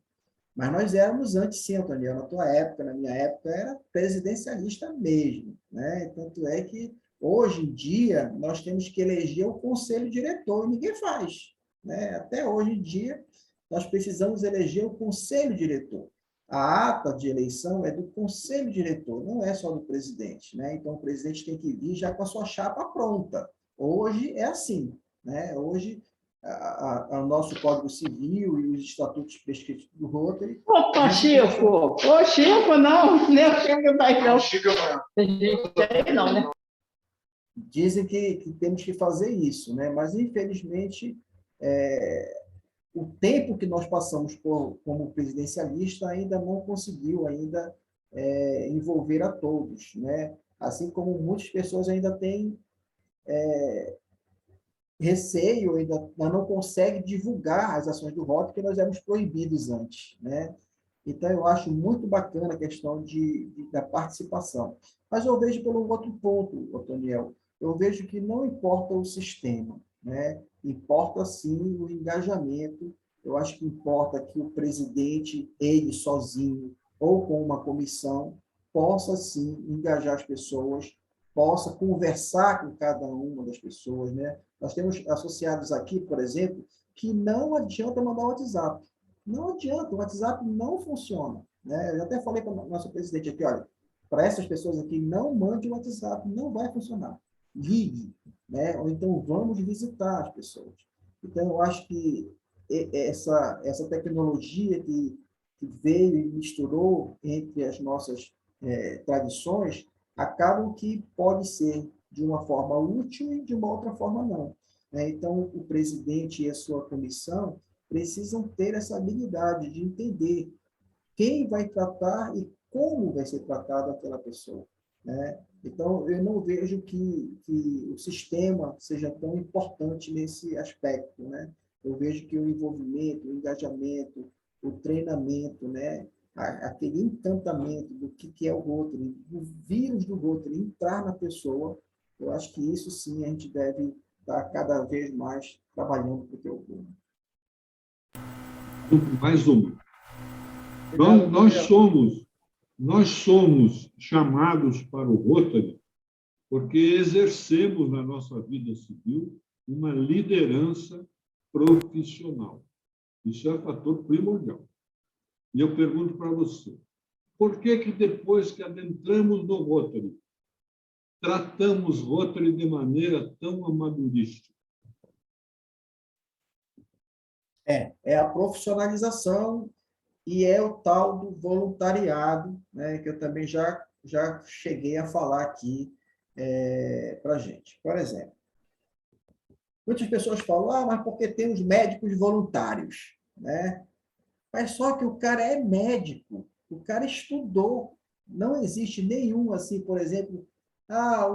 Mas nós éramos antes, sim, Antônio, na tua época, na minha época, era presidencialista mesmo, né? Tanto é que, hoje em dia, nós temos que eleger o conselho diretor, e ninguém faz, né? Até hoje em dia, nós precisamos eleger o conselho diretor. A ata de eleição é do conselho diretor, não é só do presidente, né? Então, o presidente tem que vir já com a sua chapa pronta. Hoje é assim, né? Hoje, o nosso Código Civil e os estatutos prescritos do Rotary... Opa, Chico! Ô, Chico, não! Nem o Chico vai não. Chico não, né? Dizem que temos que fazer isso, né? Mas, infelizmente, o tempo que nós passamos como presidencialista ainda não conseguiu envolver a todos, né? Assim como muitas pessoas ainda têm receio, ainda não conseguem divulgar as ações do Rotary, porque nós éramos proibidos antes, né? Então, eu acho muito bacana a questão da participação. Mas eu vejo pelo outro ponto, Otoniel, eu vejo que não importa o sistema, né? Importa, sim, o engajamento. Eu acho que importa que o presidente, ele sozinho, ou com uma comissão, possa, sim, engajar as pessoas, possa conversar com cada uma das pessoas, né? Nós temos associados aqui, por exemplo, que não adianta mandar o WhatsApp. Não adianta, o WhatsApp não funciona, né? Eu até falei para o nosso presidente aqui, olha, para essas pessoas aqui, não mande o WhatsApp, não vai funcionar. Ligue, né? Ou então vamos visitar as pessoas. Então, eu acho que essa tecnologia que veio e misturou entre as nossas tradições, acabam que pode ser de uma forma útil e de uma outra forma não, né? Então, o presidente e a sua comissão precisam ter essa habilidade de entender quem vai tratar e como vai ser tratada aquela pessoa, né? Então, eu não vejo que o sistema seja tão importante nesse aspecto, né? Eu vejo que o envolvimento, o engajamento, o treinamento, né? Aquele encantamento do que é o Rotary, o vírus do Rotary entrar na pessoa, eu acho que isso sim a gente deve estar cada vez mais trabalhando para o teu público. Mais uma. Nós somos chamados para o Rotary porque exercemos na nossa vida civil uma liderança profissional. Isso é um fator primordial. E eu pergunto para você, por que depois que adentramos no Rotary, tratamos Rotary de maneira tão amadorística? É a profissionalização e é o tal do voluntariado, né, que eu também já cheguei a falar aqui para a gente. Por exemplo, muitas pessoas falam, mas porque tem os médicos voluntários, né? Mas só que o cara é médico, o cara estudou. Não existe nenhum, assim, por exemplo,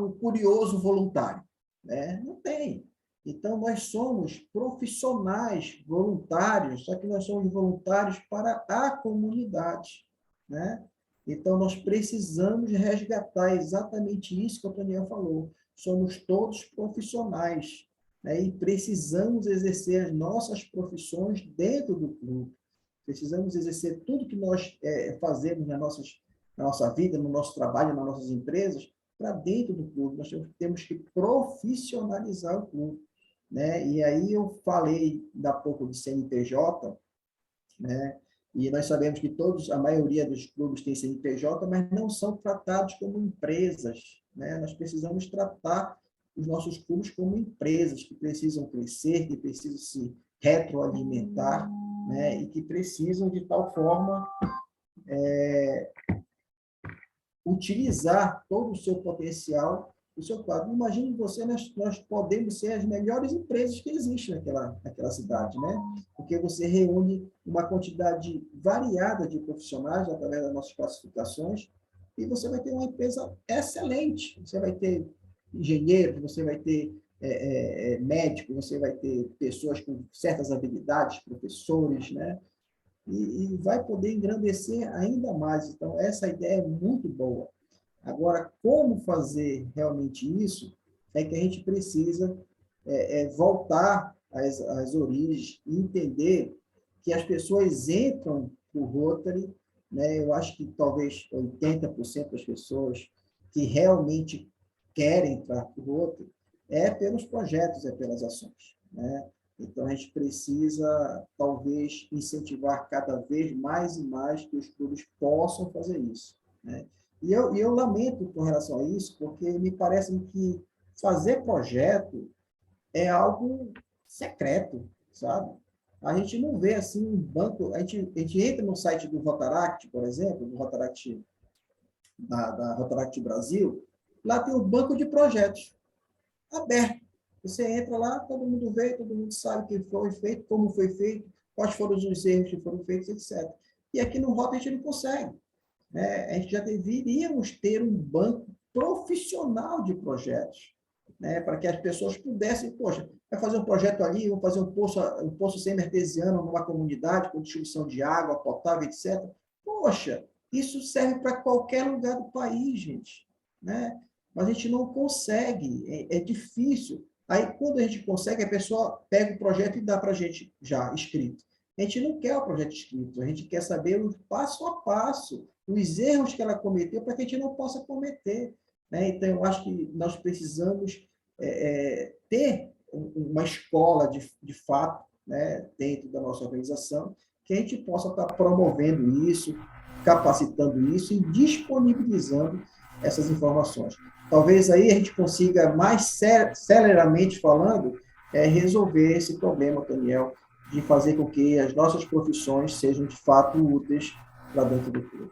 um curioso voluntário, né? Não tem. Então, nós somos profissionais voluntários, só que nós somos voluntários para a comunidade, né? Então, nós precisamos resgatar exatamente isso que o Daniel falou. Somos todos profissionais, né? E precisamos exercer as nossas profissões dentro do clube. Precisamos exercer tudo que nós fazemos na nossa vida, no nosso trabalho, nas nossas empresas, para dentro do clube. Nós temos que profissionalizar o clube, né? E aí eu falei há pouco de CNPJ, né? E nós sabemos que a maioria dos clubes tem CNPJ, mas não são tratados como empresas, né? Nós precisamos tratar os nossos clubes como empresas que precisam crescer, que precisam se retroalimentar, né? E que precisam, de tal forma, utilizar todo o seu potencial, o seu quadro. Imagine você, nós podemos ser as melhores empresas que existem naquela cidade, né? Porque você reúne uma quantidade variada de profissionais através das nossas classificações e você vai ter uma empresa excelente. Você vai ter engenheiros, você vai ter médicos, você vai ter pessoas com certas habilidades, professores, né? E vai poder engrandecer ainda mais. Então, essa ideia é muito boa. Agora, como fazer realmente isso, é que a gente precisa voltar às origens e entender que as pessoas entram para o Rotary, né? Eu acho que talvez 80% das pessoas que realmente querem entrar para o Rotary é pelos projetos, é pelas ações, né? Então, a gente precisa, talvez, incentivar cada vez mais e mais que os clubes possam fazer isso, né? E eu lamento com relação a isso, porque me parece que fazer projeto é algo secreto, sabe? A gente não vê, assim, um banco... A gente entra no site do Rotaract, por exemplo, do Rotaract, da Rotaract Brasil, lá tem o banco de projetos aberto. Você entra lá, todo mundo vê, todo mundo sabe o que foi feito, como foi feito, quais foram os erros que foram feitos, etc. E aqui no Rotary a gente não consegue, né? A gente já deveríamos ter um banco profissional de projetos, né? Para que as pessoas pudessem, poxa, vai fazer um projeto ali, vou fazer um poço semi-artesiano numa comunidade com distribuição de água potável, etc. Poxa, isso serve para qualquer lugar do país, gente, né? Mas a gente não consegue, é difícil. Aí, quando a gente consegue, a pessoa pega o projeto e dá para a gente já escrito. A gente não quer o projeto escrito, a gente quer saber o passo a passo, os erros que ela cometeu, para que a gente não possa cometer, né? Então, eu acho que nós precisamos ter uma escola, de fato, né, dentro da nossa organização, que a gente possa estar promovendo isso, capacitando isso e disponibilizando essas informações. Talvez aí a gente consiga, mais celeramente falando, resolver esse problema, Daniel, de fazer com que as nossas profissões sejam, de fato, úteis para dentro do clube.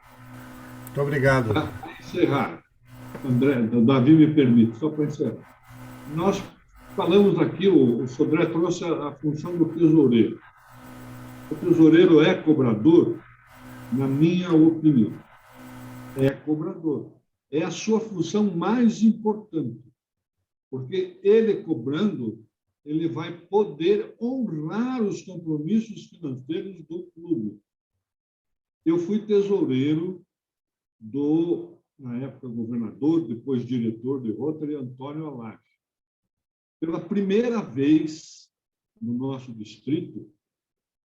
Muito obrigado. Para encerrar, André, o Davi me permite, só para encerrar. Nós falamos aqui, o Sodré trouxe a função do tesoureiro. O tesoureiro é cobrador, na minha opinião. É cobrador. É a sua função mais importante, porque ele cobrando, ele vai poder honrar os compromissos financeiros do clube. Eu fui tesoureiro na época, governador, depois diretor de Rotary, Antônio Alage. Pela primeira vez no nosso distrito,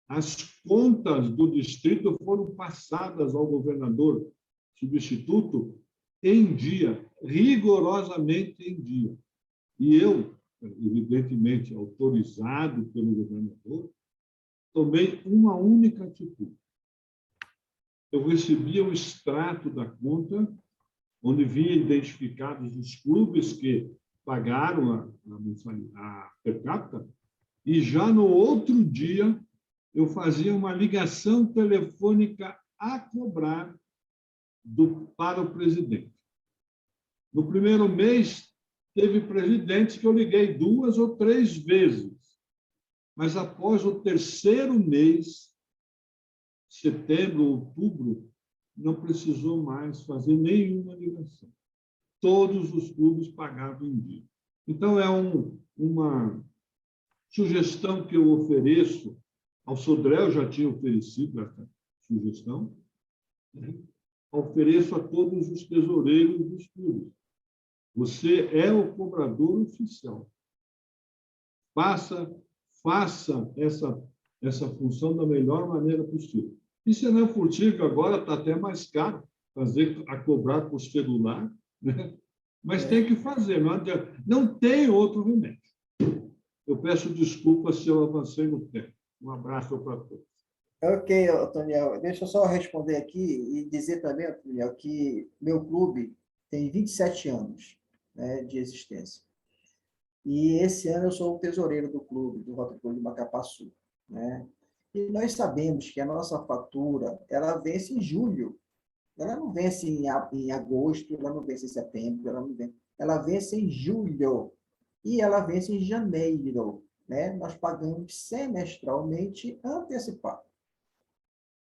as contas do distrito foram passadas ao governador substituto em dia, rigorosamente em dia. E eu, evidentemente autorizado pelo governador, tomei uma única atitude. Eu recebia o extrato da conta, onde vinha identificados os clubes que pagaram a per capita, e já no outro dia eu fazia uma ligação telefônica a cobrar para o presidente. No primeiro mês, teve presidentes que eu liguei 2 ou 3 vezes, mas após o terceiro mês, setembro, outubro, não precisou mais fazer nenhuma ligação. Todos os clubes pagavam em dia. Então, é uma sugestão que eu ofereço. Ao Sodré, eu já tinha oferecido essa sugestão, né? Ofereço a todos os tesoureiros dos clubes. Você é o cobrador oficial. Faça essa função da melhor maneira possível. E se não é possível, agora está até mais caro a cobrar por celular, né? Mas tem que fazer, não tem outro remédio. Eu peço desculpas se eu avancei no tempo. Um abraço para todos. Ok, Antoniel, deixa eu só responder aqui e dizer também, Antoniel, que meu clube tem 27 anos. né, de existência. E esse ano eu sou o tesoureiro do clube, do Rotary Clube de Macapá Sul, né? E nós sabemos que a nossa fatura, ela vence em julho. Ela não vence em agosto, ela não vence em setembro, ela vence em julho e ela vence em janeiro, né? Nós pagamos semestralmente antecipado.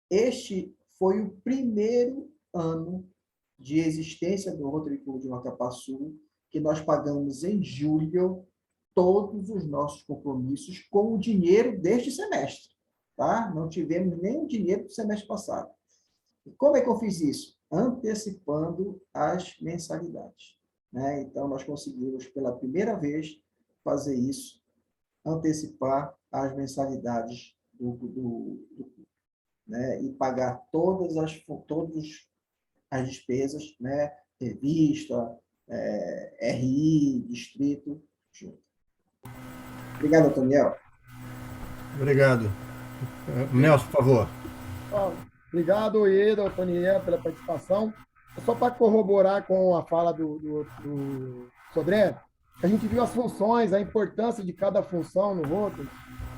Este foi o primeiro ano de existência do Rotary Clube de Macapá Sul que nós pagamos em julho todos os nossos compromissos com o dinheiro deste semestre, tá? Não tivemos nem o dinheiro do semestre passado. E como é que eu fiz isso? Antecipando as mensalidades, né? Então, nós conseguimos, pela primeira vez, fazer isso, antecipar as mensalidades do né? E pagar todas as despesas, né? Revista, RI, distrito, junto. Obrigado, Antoniel. Obrigado. Nelson, por favor. Obrigado, Ieda, Antoniel, pela participação. Só para corroborar com a fala do Sodré, a gente viu as funções, a importância de cada função no Rotary,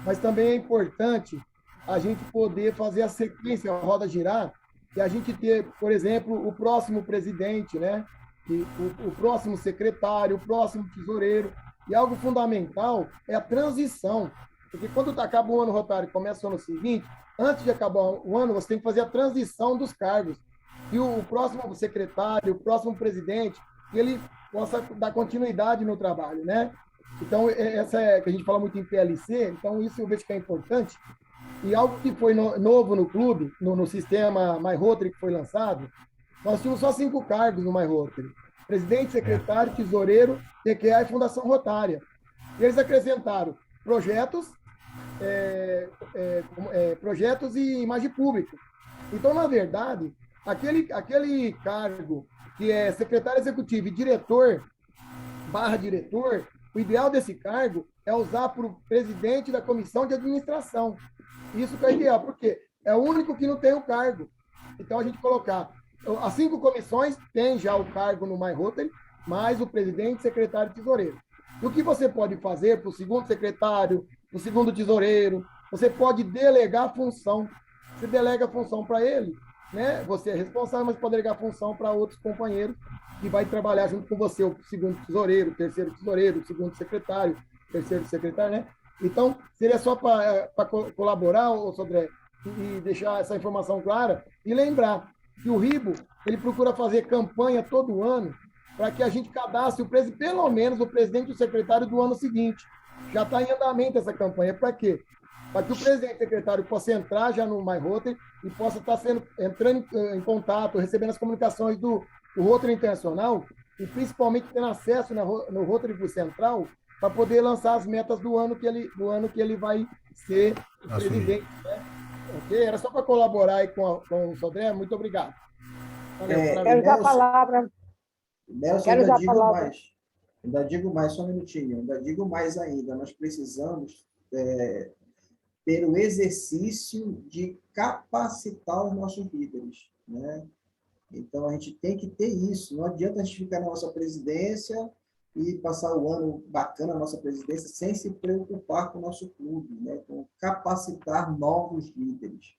mas também é importante a gente poder fazer a sequência, a roda girar, e a gente ter, por exemplo, o próximo presidente, né? E o próximo secretário, o próximo tesoureiro. E algo fundamental é a transição. Porque quando acaba o ano rotário e começa o ano seguinte, antes de acabar o ano, você tem que fazer a transição dos cargos. E o próximo secretário, o próximo presidente, ele possa dar continuidade no trabalho, né? Então, essa é que a gente fala muito em PLC, então isso eu vejo que é importante. E algo que foi novo no clube, no sistema My Rotary que foi lançado, nós tínhamos só 5 cargos no My Rotary: presidente, secretário, tesoureiro, TQA e Fundação Rotária. E eles acrescentaram projetos, projetos e imagem pública. Então, na verdade, aquele cargo que é secretário executivo e diretor/diretor, o ideal desse cargo é usar para o presidente da comissão de administração. Isso que é ideal, porque é o único que não tem o cargo. Então, a gente colocar as 5 comissões têm já o cargo no My Rotary, mais o presidente, secretário e tesoureiro. E o que você pode fazer para o segundo secretário, para o segundo tesoureiro? Você pode delegar a função. Você delega a função para ele, né? Você é responsável, mas pode delegar a função para outros companheiros que vai trabalhar junto com você, o segundo tesoureiro, o terceiro tesoureiro, o segundo secretário, o terceiro secretário, né? Então, seria só para colaborar, Sodré, e deixar essa informação clara e lembrar que o RIBO, ele procura fazer campanha todo ano para que a gente cadastre pelo menos o presidente e o secretário do ano seguinte. Já está em andamento essa campanha. Para quê? Para que o presidente e o secretário possa entrar já no My Rotary e possa estar entrando em contato, recebendo as comunicações do Rotary Internacional e principalmente tendo acesso no Rotary Central para poder lançar as metas do ano que ele vai ser o presidente, né? Ok? Era só para colaborar aí com o Sodré. Muito obrigado. Quero dar a palavra. Nelson, ainda digo mais, só um minutinho, ainda digo mais ainda. Nós precisamos ter o exercício de capacitar os nossos líderes, né? Então, a gente tem que ter isso. Não adianta a gente ficar na nossa presidência e passar o ano bacana na nossa presidência sem se preocupar com o nosso clube, né? Com capacitar novos líderes.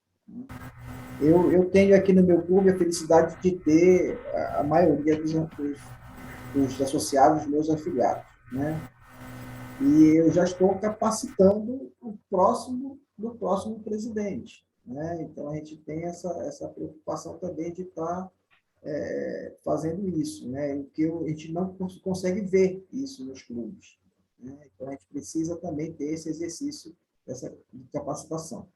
Eu tenho aqui no meu clube a felicidade de ter a maioria dos associados, meus afiliados, né? E eu já estou capacitando o próximo presidente, né? Então, a gente tem essa preocupação também de estar fazendo isso, né? O que a gente não consegue ver isso nos clubes, né? Então, a gente precisa também ter esse exercício dessa capacitação.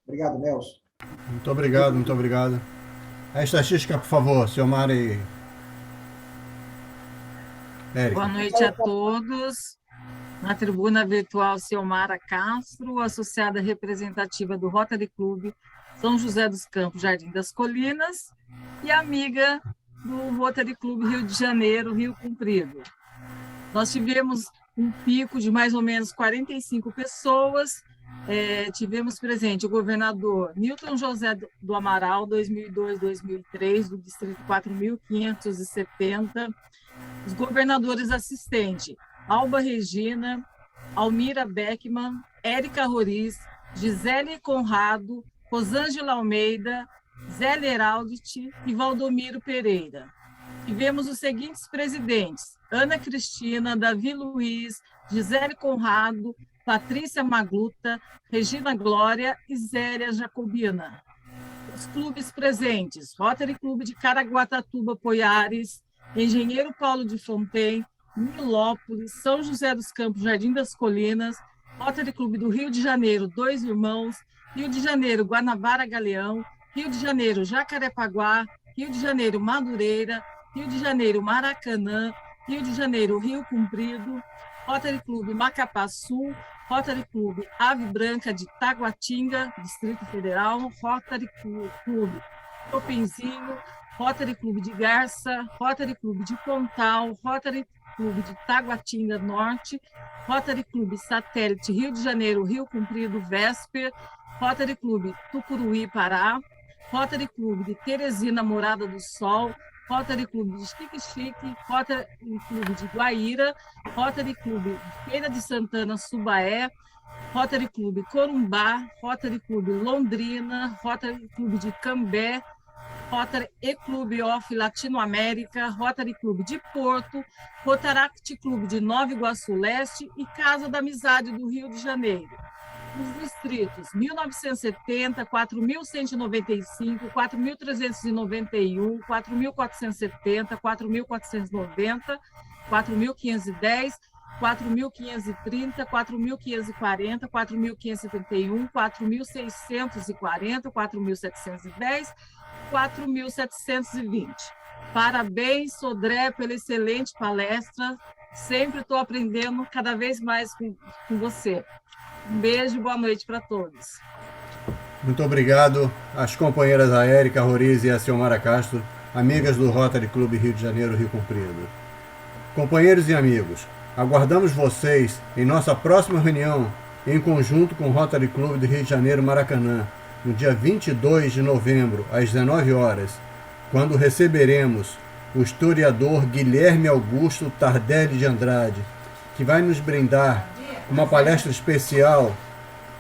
Obrigado, Nelson. Muito obrigado, muito obrigado. A estatística, por favor, Ciomara e Érica. Boa noite a todos. Na tribuna virtual, Ciomara Castro, associada representativa do Rotary Clube São José dos Campos, Jardim das Colinas, e amiga do Rotary Clube Rio de Janeiro, Rio Comprido. Nós tivemos um pico de mais ou menos 45 pessoas tivemos presente o governador Newton José do Amaral, 2002-2003, do distrito 4.570, os governadores assistentes, Alba Regina, Almira Beckman, Érica Roriz, Gisele Conrado, Rosângela Almeida, Zélia Heraldit e Valdomiro Pereira. Tivemos os seguintes presidentes: Ana Cristina, Davi Luiz, Gisele Conrado, Patrícia Magluta, Regina Glória e Zélia Jacobina. Os clubes presentes: Rotary Clube de Caraguatatuba, Poiares, Engenheiro Paulo de Fontaine, Nilópolis, São José dos Campos, Jardim das Colinas, Rotary Clube do Rio de Janeiro, Dois Irmãos, Rio de Janeiro, Guanabara Galeão, Rio de Janeiro, Jacarepaguá, Rio de Janeiro, Madureira, Rio de Janeiro, Maracanã, Rio de Janeiro, Rio Comprido, Rotary Clube Macapá Sul, Rotary Clube Ave Branca de Taguatinga, Distrito Federal, Rotary Clube Topenzinho, Rotary Clube de Garça, Rotary Clube de Pontal, Rotary Clube de Taguatinga Norte, Rotary Clube Satélite Rio de Janeiro, Rio Comprido, Vesper, Rotary Clube Tucuruí, Pará, Rotary Clube de Teresina, Morada do Sol, Rotary Clube de Xique-Xique, Rotary Clube de Guaíra, Rotary Clube de Feira de Santana, Subaé, Rotary Clube Corumbá, Rotary Clube Londrina, Rotary Clube de Cambé, Rotary e Clube of Latinoamérica, Rotary Clube de Porto, Rotaract Clube de Nova Iguaçu Leste e Casa da Amizade do Rio de Janeiro. Os distritos 1970, 4.195, 4.391, 4.470, 4.490, 4.510, 4.530, 4.540, 4.571, 4.640, 4.710, 4.720. Parabéns, Sodré, pela excelente palestra. Sempre estou aprendendo cada vez mais com você. Um beijo e boa noite para todos. Muito obrigado às companheiras a Érica Roriz e a Silmara Castro, amigas do Rotary Clube Rio de Janeiro, Rio Comprido. Companheiros e amigos, aguardamos vocês em nossa próxima reunião em conjunto com o Rotary Clube do Rio de Janeiro, Maracanã, no dia 22 de novembro, às 19 horas, quando receberemos o historiador Guilherme Augusto Tardelli de Andrade, que vai nos brindar uma palestra especial,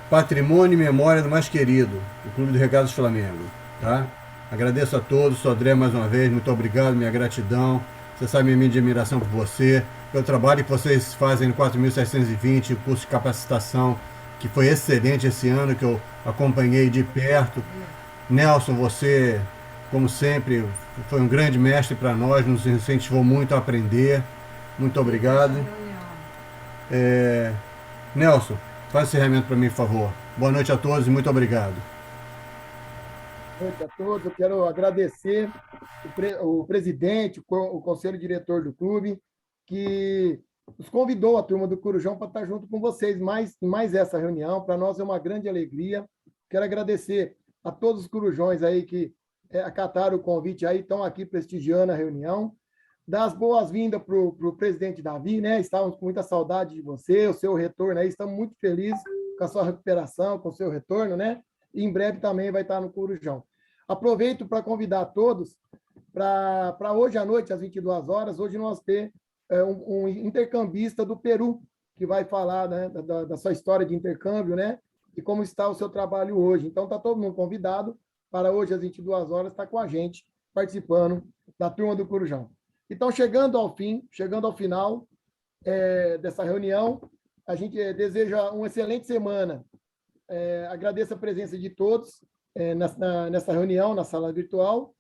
Patrimônio e Memória do Mais Querido, do Clube de Regatas Flamengo. Tá? Agradeço a todos, Sodré, mais uma vez, muito obrigado, minha gratidão. Você sabe a minha admiração por você, pelo trabalho que vocês fazem no 4.720, o curso de capacitação, que foi excelente esse ano, que eu acompanhei de perto. Nelson, você, como sempre, foi um grande mestre para nós, nos incentivou muito a aprender. Muito obrigado. Nelson, faz o encerramento para mim, por favor. Boa noite a todos e muito obrigado. Boa noite a todos. Eu quero agradecer o presidente, o conselho diretor do clube, que nos convidou, a turma do Corujão, para estar junto com vocês em mais essa reunião. Para nós é uma grande alegria. Quero agradecer a todos os corujões aí que acataram o convite aí, estão aqui prestigiando a reunião. Dar as boas-vindas para o presidente Davi, né? Estávamos com muita saudade de você, o seu retorno aí, estamos muito felizes com a sua recuperação, com o seu retorno, né? E em breve também vai estar no Corujão. Aproveito para convidar todos para hoje à noite, às 22 horas, hoje nós ter um intercambista do Peru, que vai falar, né, da sua história de intercâmbio, né? E como está o seu trabalho hoje. Então, está todo mundo convidado para hoje, às 22 horas, estar com a gente, participando da turma do Corujão. Então, chegando ao final dessa reunião, a gente deseja uma excelente semana. Agradeço a presença de todos nessa reunião, na sala virtual.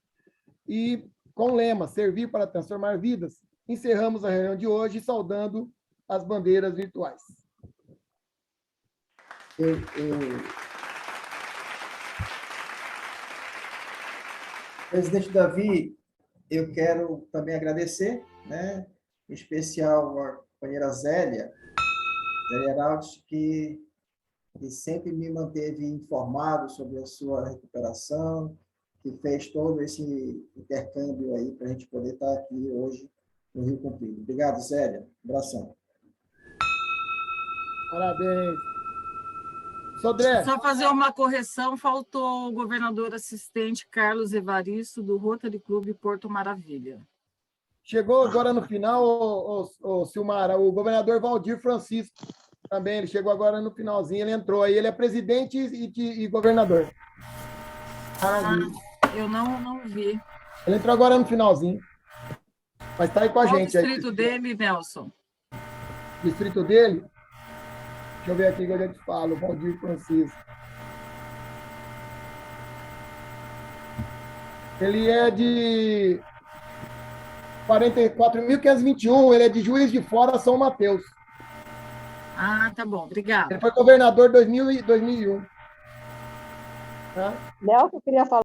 E, com o lema, servir para transformar vidas, encerramos a reunião de hoje saudando as bandeiras virtuais. Presidente Davi, eu quero também agradecer, né, em especial a companheira Zélia Heraldi, que sempre me manteve informado sobre a sua recuperação, que fez todo esse intercâmbio aí para a gente poder estar aqui hoje no Rio Comprido. Obrigado, Zélia. Um abração. Parabéns. Sodré, Só fazer uma correção, faltou o governador assistente Carlos Evaristo, do Rotary Clube Porto Maravilha. chegou agora no final, ô, Silmara, o governador Valdir Francisco também, ele chegou agora no finalzinho, ele entrou aí, ele é presidente e governador. Maravilha. Eu não vi. Ele entrou agora no finalzinho. Mas está aí com a Qual o gente. Aí. distrito dele, Nelson? Distrito dele? Deixa eu ver aqui que eu já te falo, Valdir Francisco. Ele é de 44.521, ele é de Juiz de Fora, São Mateus. Ah, tá bom, obrigada. Ele foi governador em 2001. Tá? Nelson queria falar.